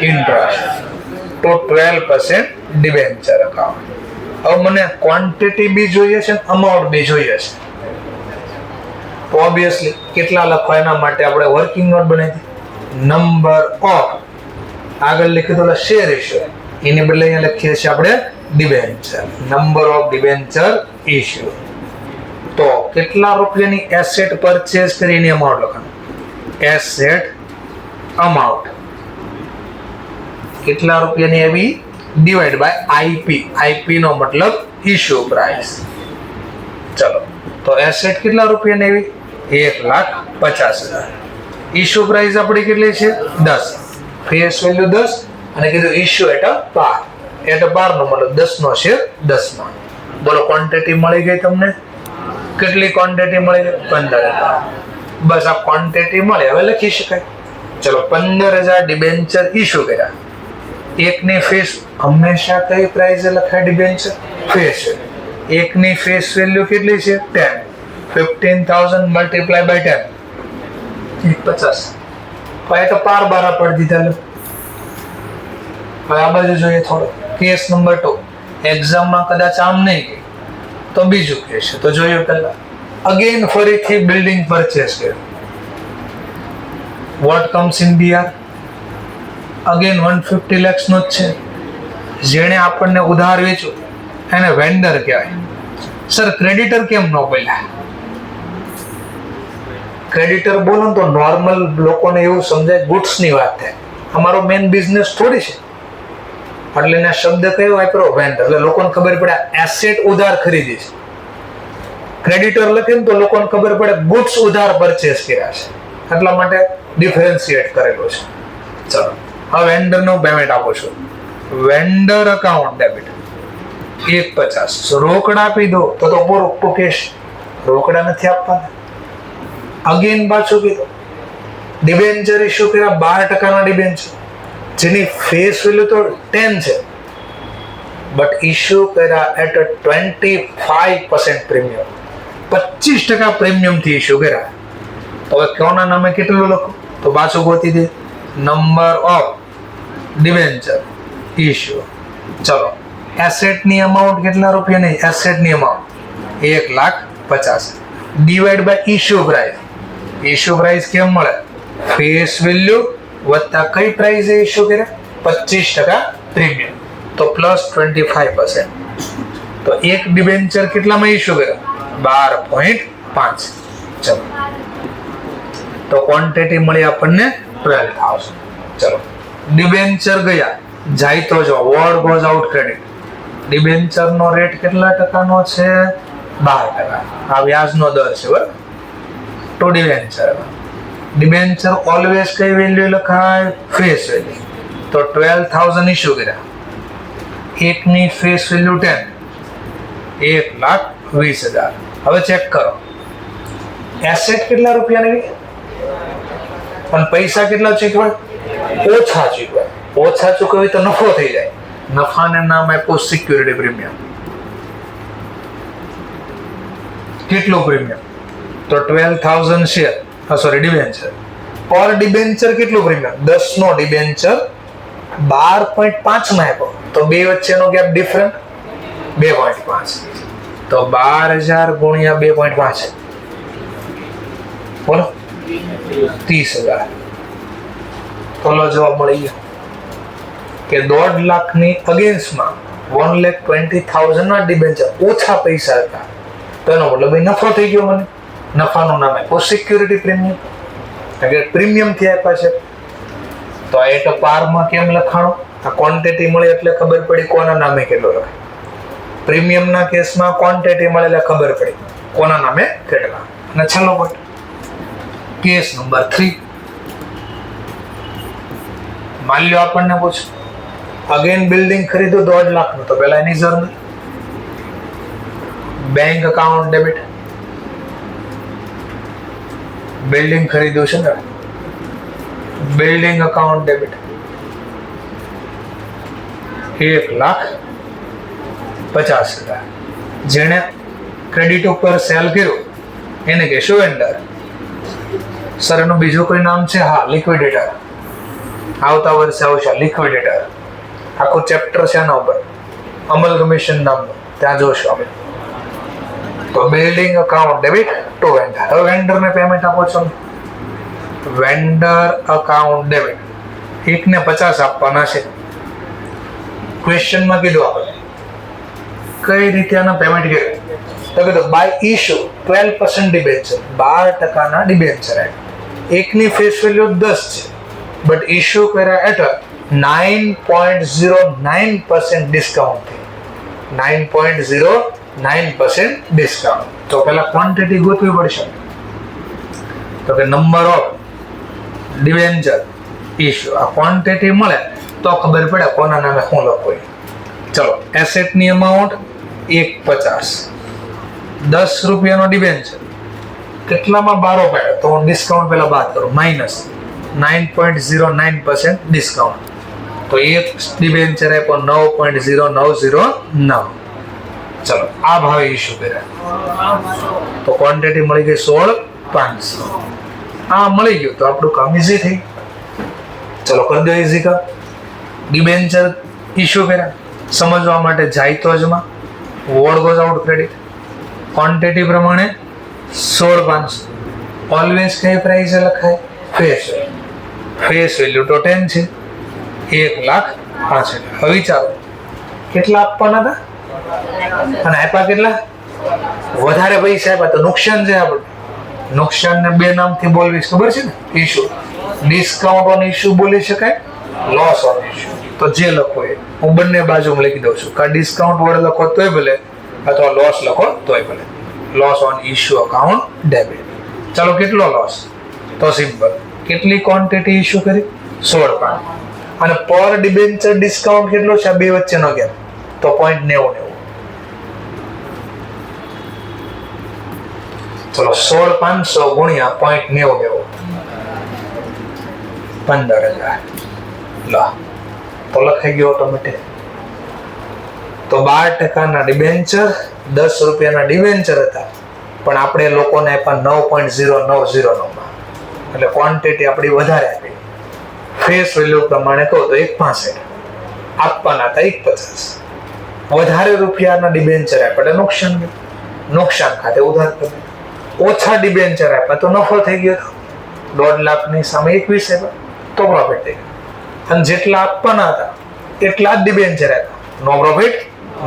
ઇન્ટરેસ્ટ. તો 12% ડિબેન્ચર અકાઉન્ટ. હવે મને ક્વોન્ટિટી બી જોઈએ છે, અમાઉન્ટ બી જોઈએ છે. તો ઓબ્વિયસલી કેટલા લખવા એના માટે આપણે વર્કિંગ નોટ બનાવી નંબર ઓફ, આગળ લખી દો શેર ઇશ્યુ, એની બદલે અહીંયા લખીએ છીએ આપણે debenture, number of debenture issue. તો કેટલા રૂપિયાની એસેટ પરચેઝ કરી એની અમાઉન્ટ લખવાનું. એસેટ અમાઉન્ટ કેટલા રૂપિયાની આવી ડિવાઇડ બાય આઈપી. આઈપી નો મતલબ ઇશ્યુ પ્રાઇસ. ચલો તો એસેટ કેટલા રૂપિયાની આવી? 1,50,000. ઇશ્યુ પ્રાઇસ આપણી કેટલી છે? 10. ફેસ વેલ્યુ 10 અને કીધું ઇશ્યુ એટ અ પાર. એટ અ પાર નો મતલબ 10 નો શેર 10 માં. બોલો ક્વોન્ટિટી મળી ગઈ તમને? કેટલી ક્વોન્ટિટી મળી ગઈ? 15,000. બસ આ ક્વોન્ટિટી મળે, હવે લખી શકાય. ચલો 15,000 ડિબેન્ચર ઇશ્યુ કર્યા. એકની ફેસ હંમેશા કઈ પ્રાઇસે લખાય ડિબેન્ચર? ફેસ. એકની ફેસ વેલ્યુ કેટલી છે? 10. 15,000 મલ્ટીપ્લાય બાય 10 50. હવે તો પાર બારા પડી દીધા. હવે આ બાજુ જોઈએ થોડો. Case number 2. એક્ઝામમાં કદાચ આમ નહીં તો બીજું કેસ છે. તો જોયું પહેલા અગેન ફરીથી બિલ્ડિંગ પરચેસ કર્યું. What comes India? Again 150 lakhs નો જ છે. જેણે આપણને ઉધાર વેચ્યું એને વેન્ડર કહેવાય. સર ક્રેડિટર કેમ ન બોલ્યા? ક્રેડિટર બોલો તો નોર્મલ લોકોને એવું સમજાય ગુડ્સ ની વાત થાય. અમારો મેઇન બિઝનેસ થોડી છે, એટલે એના શબ્દ કયો વાપરો? વેન્ડર. એટલે લોકોને ખબર પડે એસેટ ઉધાર ખરીદી છે. ક્રેડિટર લખે ને તો લોકોને ખબર પડે ગુડ્સ ઉધાર પરચેસ કર્યા છે. એટલા માટે ડિફરન્શિએટ કરેલો છે. ચલો હવે વેન્ડરનું પેમેન્ટ આપો છો. Vendor account debit 150. રોકડા આપી દો તો પૂરું કેશ, રોકડા નથી આપવાના. અગેન પાછું કીધું ડિબેન્ચર ઇસ્યુ કર્યા 12% ડિબેન્ચર, જેની ફેસ વેલ્યુ તો 10 છે, બટ ઇસ્યુ કર્યા એટ 25% પ્રીમિયમ, 25% પ્રીમિયમ થી ઇસ્યુ કર્યા. તો હવે કોના નામે કેટલું લખો તો પાછું ગોતી દે નંબર ઓફ ડિબેન્ચર ઇસ્યુ. ચલો એસેટ ની અમાઉન્ટ કેટલા રૂપિયાની? એસેટ ની amount 1,50,000 divide by issue price. Issue price કેમ મળે? ફેસ વેલ્યુ વત્તા કઈ પ્રાઇસ ઇસ્યુ કર્યા? 25% પ્રીમિયમ, તો પ્લસ 25%. તો એક ડિબેન્ચર કેટલામાં ઇસ્યુ કર્યા? 12.5. ચલો તો ક્વોન્ટિટી મળી આપણને 12,000. ચલો ડિબેન્ચર ગયા જાય તો જો word goes out credit. Debenture નો રેટ કેટલા ટકાનો છે? 12%. આ વ્યાજનો દર છે બરાબર. તો ડિબેન્ચર ઓલવેઝ કઈ વેલ્યુ લખાય? Face value. તો 12,000 ઇસ્યુ કર્યા, એકની ફેસ વેલ્યુ 10, 1,20,000. હવે ચેક કરો એસેટ કેટલા રૂપિયાની પણ પૈસા કેટલા ચૂકવાય? ઓછા ચૂકવાય. ઓછા ચૂકવી તો નફો થઈ જાય. નફાને નામ આપ્યું સિક્યુરિટી પ્રીમિયમ. કેટલું પ્રીમિયમ? તો 12,000 શેર, સોરી ડિબેન્ચર. પર ડિબેન્ચર કેટલું પ્રીમિયમ? 10 નો ડિબેન્ચર 12.5 માં આપ્યો, તો બે વચ્ચેનો ગેપ ડિફરન્ટ 2.5. તો 12,000 ગુણ્યા 2.5 બોલો 30,000. તો જવાબ મળી ગયો કે 1.5 લાખની અગેન્સ્ટમાં 1,20,000 ના ડિબેન્ચર ઓછા પૈસા હતા, તો એનો મતલબ નફો થઈ ગયો. મને નફાનું નામ આપ્યું સિક્યુરિટી પ્રીમિયમ, કારણ કે પ્રીમિયમ થી આપ્યા છે. તો આ એક પારમાં કેમ લખાણું? આ ક્વોન્ટિટી મળી એટલે ખબર પડી કોના નામે કેટલો લખાય. પ્રીમિયમના કેસમાં ક્વોન્ટિટી મળે એટલે ખબર પડી કોના નામે કેટલા. અને છેલ્લો પોઈન્ટ કેસ નંબર 3. માની લો આપણને પૂછ અગેન બિલ્ડિંગ ખરીદો 1.5 લાખનું, તો પહેલા એની જરૂર બેંક અકાઉન્ટ ડેબિટ. બિલ્ડિંગ ખરીદ્યું છે ને, બિલ્ડિંગ અકાઉન્ટ ડેબિટ 1,50,000. જેણે ક્રેડિટ ઉપર સેલ કર્યું એને કહેશું વેન્ડર. સર એનું બીજું કોઈ નામ છે? હા, લિક્વિડેટર. આવતા વર્ષે આવશે લિક્વિડેટર. આખું ચેપ્ટર છે એના ઉપર, અમલગમેશન નામનું, ત્યાં જોશો આપણે. તો building account debit two vendor. હવે વેન્ડરને પેમેન્ટ આપો છો. વેન્ડર અકાઉન્ટ ડેબિટ 1,50 આપવાના છે. ક્વેશ્ચનમાં કીધું આપણે કઈ રીતે આના પેમેન્ટ કર્યું, તો કીધું બાય ઇશ્યુ 12% ડિબેન્ચર, 12% ડિબેન્ચર. એકની ફેસ વેલ્યુ 10 છે, બટ ઇશ્યુ કર્યા એટ 9.09% ડિસ્કાઉન્ટ. 9.09% ડિસ્કાઉન્ટ. તો પહેલા ક્વોન્ટિટી ગોતવી પડશે. તો કે નંબર ઓફ ડિબેન્ચર ઇશ્યુ, આ ક્વોન્ટિટી મળે તો ખબર પડે કોના નામે શું લખવું. ચલો એસેટની અમાઉન્ટ 150, 10 રૂપિયાનો ડિબેન્ચર કેટલામાં 12 પાડ્યો, તો હું ડિસ્કાઉન્ટ પહેલા બાદ કરું, માઇનસ 9.09% ડિસ્કાઉન્ટ. તો એક ડિબેન્ચર આપ્યો 9.0909. ચલો આ ભાવે ઇશ્યુ કર્યા, તો ક્વોન્ટિટી મળી ગઈ 16,500. આ મળી ગયું તો આપણું કામ ઈઝી થઈ. ચલો કરી દો ઈઝી કામ. ડિબેન્ચર ઇશ્યુ કર્યા, સમજવા માટે જાય તો જમાં word goes out credit. Quantity પ્રમાણે 16,500. ઓલવેઝ કઈ પ્રાઇસે લખાય? Face value. ફેસ વેલ્યુ તો 10 છે, 1,65,000. હવે વિચારો કેટલા આપવાના હતા અને આપ્યા કેટલા? વધારે પૈસા આપ્યા તો નુકસાન છે આપણે. નુકસાનને બે નામથી બોલવી ખબર છે ને? ઇશ્યુ. ડિસ્કાઉન્ટ ઓન ઇશ્યુ બોલી શકાય, લોસ ઓન ઇશ્યુ. તો જે લખો એ હું બંને બાજુમાં લખી દઉં છું. કા ડિસ્કાઉન્ટ વર્ડ લખો તોય ભલે, અથવા લોસ લખો તોય ભલે. Loss on issue account debit. ચાલો કેટલો લોસ? તો સિમ્પલ કેટલી ક્વોન્ટિટી ઇશ્યુ કરી? 16 પાન. અને પર ડિબેન્ચર ડિસ્કાઉન્ટ કેટલો છે આ બે વચ્ચેનો ગેપ? તો 0.90. ચલો 16,500 ગુણ્યા 0.90 15,000. લો તો લખાઈ ગયો ઓટોમેટિક. તો 12% ડિબેન્ચર, 10 રૂપિયાના ડિબેન્ચર હતા, પણ આપણે લોકોને આપ્યા 9.090 એટલે ક્વોન્ટિટી આપણી વધારે આપી. ફેસ વેલ્યુ પ્રમાણે કહો તો 1.65 આપવાના હતા 1.50. વધારે રૂપિયાના ડિબેન્ચર આપ્યા એટલે નુકસાન ખાતે ઉધાર કર્યું. ઓછા ડિબેન્ચર આપ્યા તો નફો થઈ ગયો. 1.5 લાખની સામે 21 આપ્યા તો પ્રોફિટ થઈ ગયો. અને જેટલા આપવાના હતા એટલા જ ડિબેન્ચર આપ્યા. નો પ્રોફિટ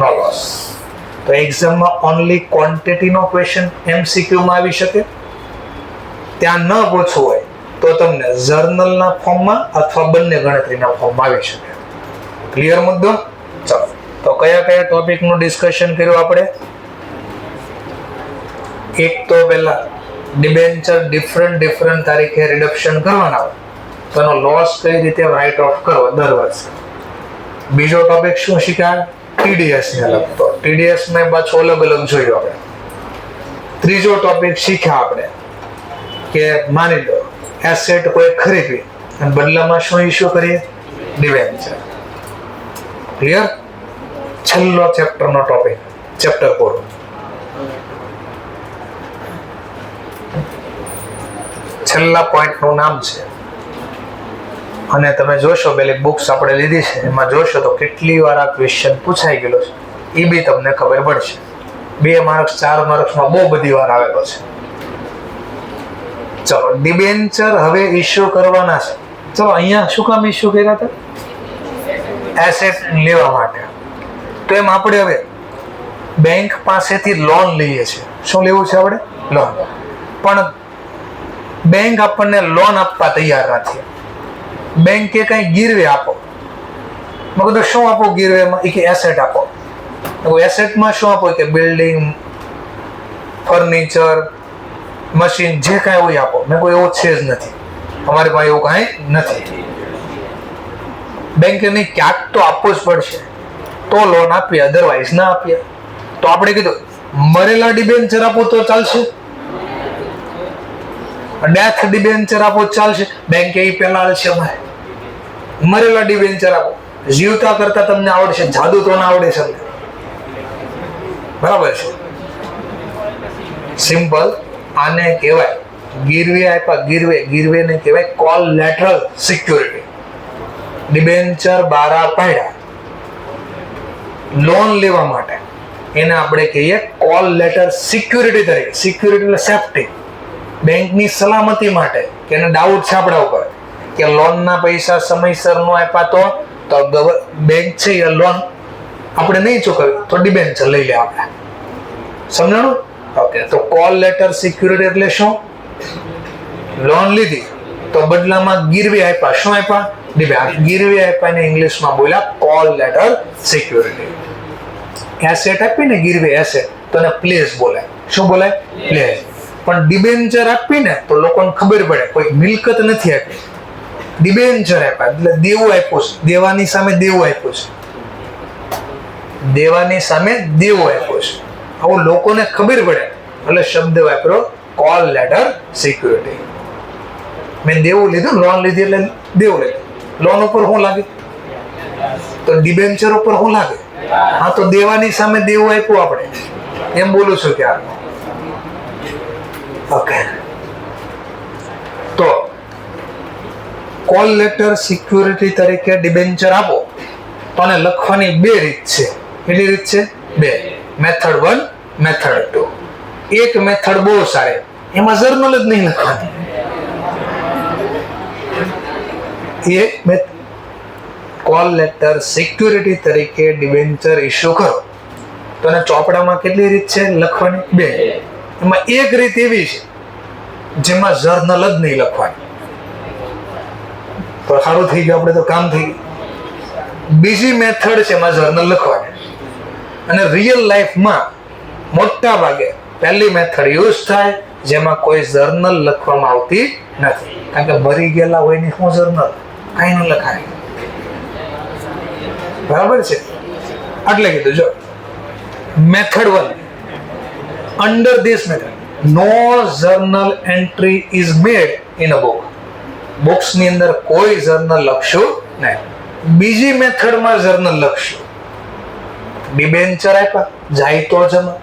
નો લોસ. તો એક્ઝામમાં ઓનલી ક્વોન્ટિટીનો ક્વેશ્ચન MCQ માં આવી શકે. ત્યાં ન પૂછવું હોય તો તમને જર્નલના ફોર્મમાં અથવા બંને ગણતરીના ફોર્મમાં આવી શકે. ક્લિયર મુદ્દો? ચાલો તો કયા ટોપિકનું ડિસ્કશન કર્યું આપણે? એક તો પહેલા ડિબેન્ચર ડિફરન્ટ તારીખે રિડક્શન કરવાના હોય તો એનો લોસ કઈ રીતે રાઇટ ઓફ કરવો દર વર્ષે. બીજો ટોપિક શું શીખ્યા? TDS ને લગતો. TDS ને પાછું અલગ જોયું આપણે. ત્રીજો ટોપિક શીખ્યા આપણે કે માની લો એસેટ કોઈ ખરીદવી અને બદલામાં શું ઇશ્યુ કરીએ? ડિબેન્ચર. ક્લિયર? છેલ્લો ચેપ્ટરનો ટોપિક, ચેપ્ટર પૂરો. છેલ્લા પોઈન્ટનું નામ છે, અને તમે જોશો પેલી બુક્સ આપણે લીધી છે એમાં જોશો તો કેટલી વાર આ ક્વેશ્ચન પૂછાઈ ગયેલો છે એ બી તમને ખબર પડશે. 2 માર્ક્સ 4 માર્ક્સમાં બહુ બધી વાર આવેલો છે. ચલો ડિબેન્ચર હવે ઇશ્યુ કરવાના છે. ચલો અહીંયા શું કામ ઇશ્યુ કર્યા હતા? એસેટ લેવા માટે. તો એમ આપણે હવે બેંક પાસેથી લોન લઈએ છીએ. શું લેવું છે આપણે? લોન. પણ બેંક આપણને લોન આપવા તૈયાર નથી. બેંકે કઈ ગીરવે આપો. મેં કીધું શું આપો ગીરવેમાં? એ કે એસેટ આપો. એસેટમાં શું આપો? કે બિલ્ડિંગ, ફર્નિચર, મશીન જે કાંઈ હોય આપો. મેં કોઈ એવું છે જ નથી, અમારી પાસે એવું કાંઈ નથી. બેંકે નહીં, ક્યાંક તો આપવું જ પડશે તો લોન આપીએ, અધરવાઇઝ ના આપીએ. તો આપણે કીધું મરેલા ડિબેન્ચર આપો તો ચાલશે, ડેથ ડિબેન્ચર આપો ચાલશે. બેંકે એ પેલા છે મરેલા ડિબેન્ચર આપો. જીવતા કરતા તમને આવડશે, જાદુ તો ના આવડે છે. બરાબર છે? સિમ્પલ. આને કહેવાય ગીરવે આપ્યા. ગીરવેને કહેવાય કોલેટરલ સિક્યુરિટી. ડિબેન્ચર બારા પાડ્યા લોન લેવા માટે, એને આપણે કહીએ કોલેટર સિક્યુરિટી તરીકે. સિક્યુરિટી એટલે સેફટી, બેંકની સલામતી માટે. કે એને ડાઉટ છે આપણા ઉપર કે લોનના પૈસા સમયસર નો આપ્યા તો બેંક છે એ લોન આપણે નહીં ચૂકવી તો ડિબેન્ચર લઈ લે આપણે. સમજાણું? ઓકે. તો કોલ લેટર સિક્યુરિટી એટલે શું? લોન લીધી તો બદલામાં ગીરવે આપ્યા. શું આપ્યા? ગીરવે આપ્યા ને ઇંગ્લિશમાં બોલ્યા કોલ લેટર સિક્યુરિટી. એસેટ આપીને ગીરવે એસેટ તો એને પ્લેસ બોલાય. શું બોલાય? પ્લેસ. પણ ડિબેન્ચર આપીને તો લોકોને ખબર પડે કોઈ મિલકત નથી આપી, ડિબેન્ચર આપ્યા એટલે દેવું આપ્યું છે. દેવાની સામે દેવું આપ્યું છે. દેવાની સામે દેવું આપ્યું છે. આવું લોકોને ખબર પડે એટલે શબ્દ વાપરો કોલ લેટર સિક્યુરિટી. મેં દેવું લીધું, લોન લીધી એટલે દેવું લીધું. લોન ઉપર શું લાગે? તો ડિબેન્ચર ઉપર શું લાગે? હા, તો દેવાની સામે દેવું આપ્યું આપણે, એમ બોલું છું ક્યારે. ઓકે. તો કોલ લેટર સિક્યુરિટી તરીકે ડિબેન્ચર આપો તો આને લખવાની 2 રીત છે. કેટલી રીત છે? 2. Method 1, method 2. એક મેથડ બહુ સારી, એમાં જર્નલ જ નહીં લખવાની. એક કોલ લેટર સિક્યુરિટી તરીકે ડિબેન્ચર ઇશ્યુ કરો તો એને ચોપડામાં કેટલી રીત છે લખવાની? 2. એમાં એક રીત એવી છે જેમાં જર્નલ જ નહીં લખવાની. તો સારું થઈ ગયું, આપણે તો કામ થઈ ગયું. બીજી મેથડ છે એમાં જર્નલ લખવાની. અને રિયલ લાઈફમાં મોટા ભાગે પહેલી મેથડ યુઝ થાય, જેમાં કોઈ જર્નલ લખવામાં આવતી નથી, કારણ કે મરી ગયેલા હોય ને શું જર્નલ કઈ ન લખાય. બરાબર છે? એટલે કીધું જો method 1, under this method no journal entry is made in a book. બુક્સ ની અંદર કોઈ જર્નલ લખશું નહીં. બીજી મેથડમાં જર્નલ લખશું. ડિબેન્ચર આપ્યા જાય તો જમા,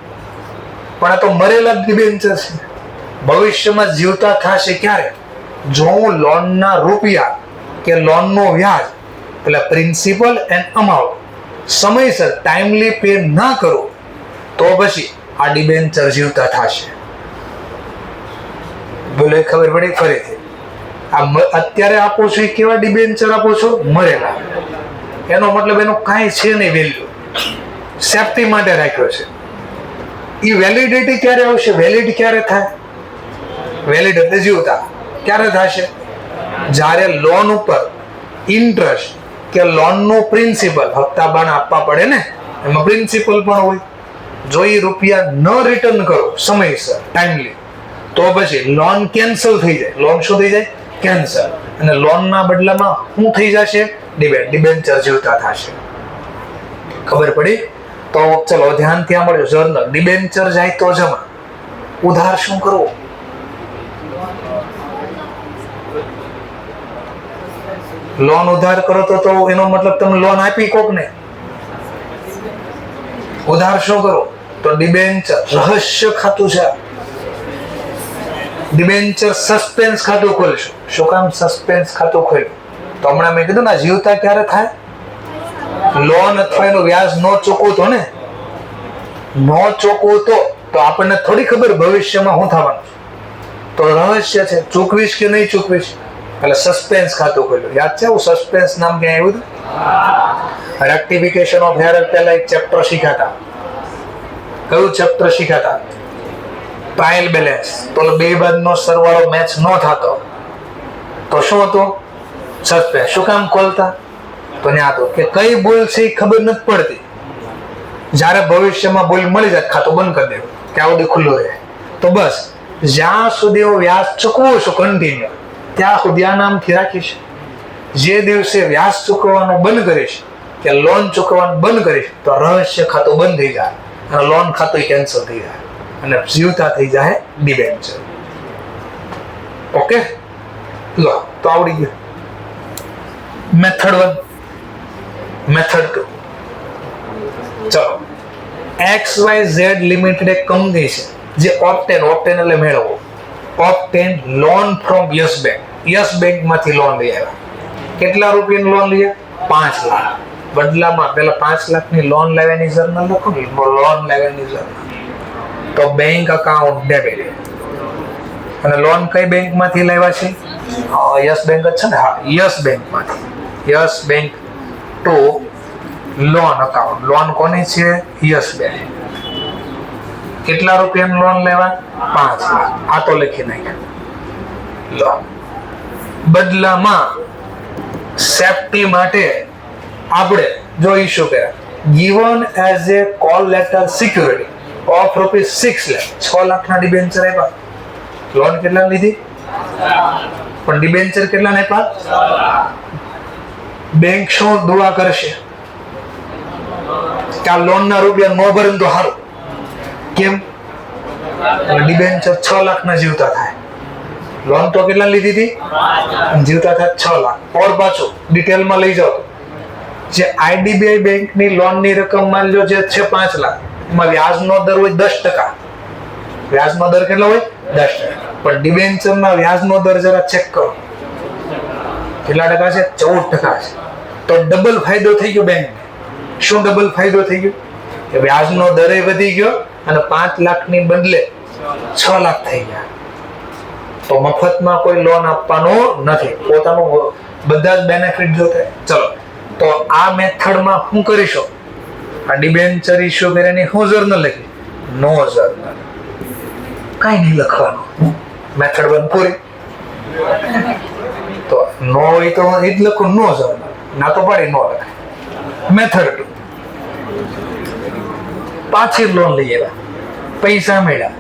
પણ આ તો મરેલા ડિબેન્ચર છે. ભવિષ્યમાં જીવતા થશે ક્યારે? જો હું લોનના રૂપિયા કે લોનનો વ્યાજ એટલે પ્રિન્સિપલ એન્ડ અમાઉન્ટ સમયસર ટાઈમલી પે ના કરું તો પછી આ ડિબેન્ચર જીવતા થશે. બોલે ખબર પડી ફરીથી. અત્યારે આપો છો એ કેવા ડિબેન્ચર આપો છો? મરેલા. એનો મતલબ એનું કાંઈ છે નહીં વેલ્યુ, સેફટી માટે રાખ્યો છે. એ વેલિડિટી ક્યારે આવશે? વેલિડ ક્યારે થાય? વેલિડ એટલે જીવતા. ક્યારે થશે? જ્યારે લોન ઉપર ઇન્ટરેસ્ટ કે લોનનું પ્રિન્સિપલ હપ્તા બાણ આપવા પડે ને, એમાં પ્રિન્સિપલ પણ હોય. જો એ રૂપિયા ન રિટર્ન કરો સમયસર ટાઈમલી તો પછી લોન કેન્સલ થઈ જાય. લોન શું થઈ જાય? કેન્સલ. અને લોનના બદલામાં શું થઈ જશે? ડિબેન્ચર જીવતા થશે. ખબર પડી? તો ચલો ધ્યાનથી સાંભળજો. જર્નલ ડિબેન્ચર જાય તો જમા. ઉધાર શું કરવું? લોન ઉધાર કરો તો એનો મતલબ તમે લોન આપી કોક ને. ઉધાર શું કરો? તો ડિબેન્ચર રહસ્ય ખાતું છે. ડિબેન્ચર સસ્પેન્સ ખાતું ખોલશો. શું કામ સસ્પેન્સ ખાતું ખોલ્યું? તો હમણાં મેં કીધું ને જીવતા ક્યારે થાય? લોન અથવા એનું વ્યાજ ન ચૂકવું તો ને, ન ચૂકવું તો આપણને થોડી ખબર ભવિષ્યમાં શું થવાનું. તો રહસ્ય છે, ચૂકવીશ કે નહીં ચૂકવીશ, એટલે સસ્પેન્સ ખાતું ખોલ્યું. યાદ છે સસ્પેન્સ નામ ક્યાં આવ્યું હતું? રેક્ટિફિકેશન ઓફ એરર પહેલા એક ચેપ્ટર શીખ્યા. કયું ચેપ્ટર શીખ્યા? Trial balance. તો બે બાદનો સરવાળો મેચ ન થતો તો શું હતું? સસ્પેન્સ. શું કામ ખોલતા? તો ત્યાં હતું કે કઈ ભૂલ છે એ ખબર નથી પડતી. જ્યારે ભવિષ્યમાં ભૂલ મળી જાય ખાતું બંધ કરી દેવું, ત્યાં સુધી ખુલ્લું રહે. તો બસ જ્યાં સુધી હું વ્યાજ ચૂકવું છું કન્ટિન્યુ ત્યાં સુધી આ નામથી રાખીશ. જે દિવસે વ્યાજ ચૂકવવાનું બંધ કરીશ કે લોન ચૂકવવાનું બંધ કરીશ તો રહસ્ય ખાતું બંધ થઈ જાય અને લોન ખાતું કેન્સલ થઈ જાય અને જીવતા થઈ જાય ડિબેન્ચર. ઓકે, લો તો આવડી ગયું. મેથડ 1. મેથડ 2, ચલો XYZ લિમિટેડ એક કંપની છે જે ઓપ્ટેન એટલે મેળવો, obtain loan from Yes Bank. Yes Bank માંથી લોન લઈ આવ્યા. કેટલા રૂપિયાની લોન લઈ? 5 લાખ. બદલામાં પેલા 5 લાખની લોન લેવાની જર્નલ લખો ને, લોન લેવાની જર્નલ. તો બેંક અકાઉન્ટ ડેબિટ. અને લોન કઈ બેંક માંથી લાવ્યા છે? યસ બેંક જ છે ને. હા, યસ બેંક માંથી. Yes Bank to loan account. Loan કોની છે? Yes Bank. કેટલા રૂપિયાની લોન લેવા? 5 લાખ. આ તો લખી નાખ્યા. લો બદલામાં સેફટી માટે આપણે જોઈશું કે given as a call letter security of rupees 6 lakh. 6 લાખના ડિબેન્ચર આપ્યા. લોન કેટલા લીધી? પણ ડિબેન્ચર કેટલા આપ્યા? બેંક શું દુઆ કરશે કે આ લોનના રૂપિયા ન ભરે તો સારું. કેમ? ડિબેન્ચર 6 લાખના જીવતા થાય. લોન તો કેટલા લીધી હતી? જીવતા થાય 6 લાખ. ઓર પાછું ડિટેલમાં લઈ જાઓ. જે આઈડીબીઆઈ બેંકની લોનની રકમ માની લો જે છે 5 લાખ, એમાં વ્યાજનો દર હોય 10%. વ્યાજનો દર કેટલો હોય? 10%. પણ ડિબેન્ચરના વ્યાજનો દર જરા ચેક કરો. કેટલા ટકા છે? 14% છે. તો ડબલ ફાયદો થઈ ગયો બેંકને. શું ડબલ ફાયદો થઈ ગયો? કે વ્યાજનો દરે વધી ગયો અને 5 લાખની બદલે 6 લાખ થઈ ગયા. તો મફતમાં કોઈ લોન આપવાનો નથી, પોતાનું બધા જ બેનિફિટ જોતા. ચલો તો આ મેથડમાં શું કરીશું? આ ડિબેન્ચર ઇશ્યુ કર્યાની શું જર્નલ લખી? નો જર્નલ. કાંઈ નહીં લખવાનું. મેથડ 1 પૂરી. તો નો હોય તો એ જ લખું, નો જર્નલ. ના તો પાડી નો લખાય. મેથડ 2, પાછી લોન લઈ આવ્યા, પૈસા મળ્યા,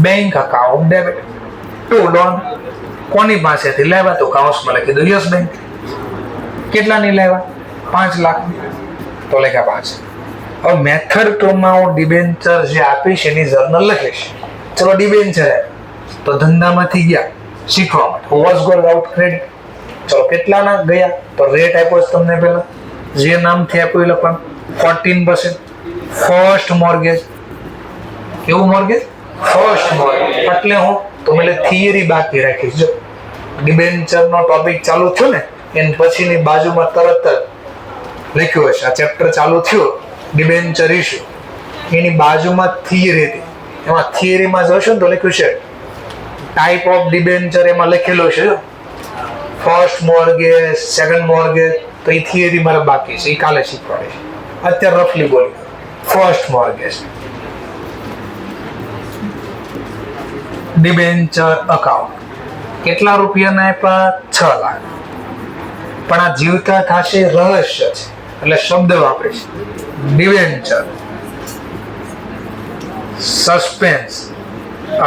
bank account debit. To loan કોની પાસેથી લાવ્યા તો કાઉન્સમાં લખી દો યસ બેંક. કેટલાની લાવ્યા? 5 લાખ. તો લખ્યા 5. હવે મેથડ 2 માં હું ડિબેન્ચર જે આપીશ એની જર્નલ લખીશ. ચલો ડિબેન્ચર તો ધંધામાંથી ગયા શીખવા માટે વોઝ ગોલ આઉટ ક્રેડિટ. ચલો કેટલાના ગયા તો રેટ આપ્યો છે તમને પહેલા જે નામથી આપ્યું એ લખવાનું 14%. First mortgage. કેવું મોર્ગેજ? First mortgage. એટલે હું તો મેં થિયરી બાકી રાખીશ. જો ડિબેન્ચરનો ટોપિક ચાલુ થયો ને એન પછીની બાજુમાં તરત જ લખ્યું હશે આ ચેપ્ટર ચાલુ થયું ડિબેન્ચર ઇશ્યુ એની બાજુમાં થિયરી હતી. એમાં થિયરીમાં જોશો ને તો લખ્યું છે ટાઈપ ઓફ ડિબેન્ચર. એમાં લખેલું છે ફર્સ્ટ મોર્ગેજ, સેકન્ડ મોર્ગેજ. તો એ થિયરી મારે બાકી છે, એ કાલે શીખવાડે છે. અત્યારે રફલી બોલી ફર્સ્ટ મોર્ગેજ. ડિબેન્ચર અકાઉન્ટ કેટલા રૂપિયાના આપ્યા? 6 લાખ. પણ આ જીવતા થશે રહસ્ય છે એટલે શબ્દ વાપરીશ. Debenture suspense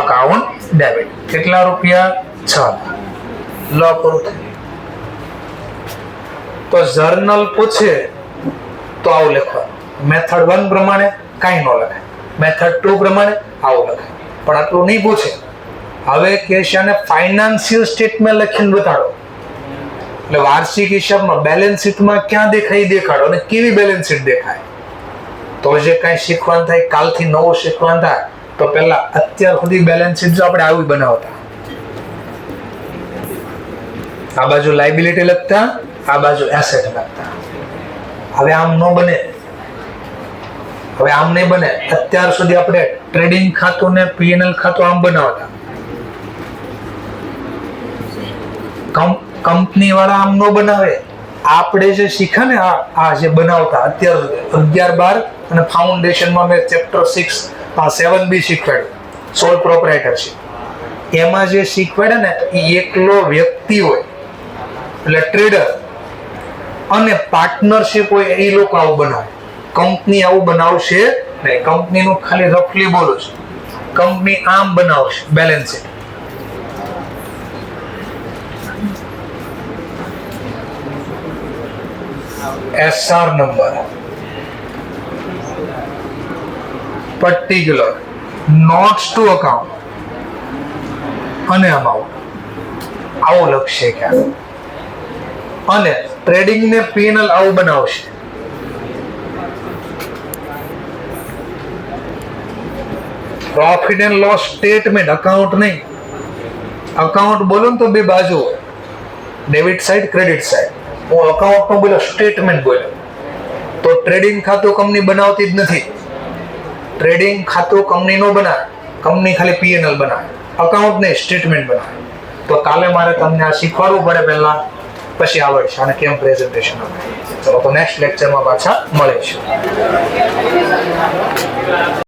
account debit. કેટલા રૂપિયા? 6 લાખ. લો પૂરું થયું. તો જર્નલ પૂછે તો આવું લખવાનું. મેથડ 1 પ્રમાણે કાંઈ ન લખાય, મેથડ 2 પ્રમાણે આવું લખાય. પણ આટલું નહીં પૂછે. હવે કેશાને ફાઇનાન્શિયલ સ્ટેટમેન્ટ લખીને બતાડો. એટલે વાર્ષિક હિસાબમાં બેલેન્સ શીટમાં ક્યાં દેખાય દેખાડો અને કેવી બેલેન્સ શીટ દેખાય. તો જે કાંઈ શીખવાનું થાય કાલથી નવું શીખવાનું થાય તો પહેલા અત્યાર સુધી બેલેન્સ શીટ જો આપણે આવી બનાવતા. આ બાજુ લાયબિલિટી લખતા, આ બાજુ એસેટ લખતા. હવે આમ ન બને. હવે આમ નહીં બને. અત્યાર સુધી આપણે ટ્રેડિંગ ખાતું ને પીએનએલ ખાતું આમ બનાવતા. કંપની વાળા આમ ન બનાવે. આપણે જે શીખા ને આ જે બનાવતા અત્યાર 11-12 અને ફાઉન્ડેશનમાં મેં ચેપ્ટર 7B શીખવાડ્યું સોલ પ્રોપ્રાઇટરશિપ. એમાં જે શીખવાડે ને એ એકલો વ્યક્તિ હોય એટલે ટ્રેડર અને પાર્ટનરશિપ હોય એ લોકો આવું બનાવે. કંપની આવું બનાવશે નહીં. કંપનીનું ખાલી રફલી બોલું છું. કંપની આમ બનાવશે balance sheet. SR number, particular, notes to account અને અમાઉન્ટ આવું લખશે ક્યાં. અને ટ્રેડિંગ ને પીએનએલ આવું બનાવશે. Profit and loss statement account નહીં. અકાઉન્ટ બોલો ને તો બે બાજુ હોય, ડેબિટ સાઈડ ક્રેડિટ સાઈડ. હું અકાઉન્ટ નો બોલ્યો, સ્ટેટમેન્ટ બોલ્યો. તો ટ્રેડિંગ ખાતું કંપની બનાવતી જ નથી. ટ્રેડિંગ ખાતું કંપની નો બનાવે, કંપની ખાલી પીએનએલ બનાવે, અકાઉન્ટ ને સ્ટેટમેન્ટ બનાવે. તો કાલે મારે તમને આ શીખવાડવું પડે પહેલા, પછી આવડશે અને કેમ પ્રેઝન્ટેશન આપે. ચલો તો નેક્સ્ટ લેક્ચરમાં પાછા મળીશું.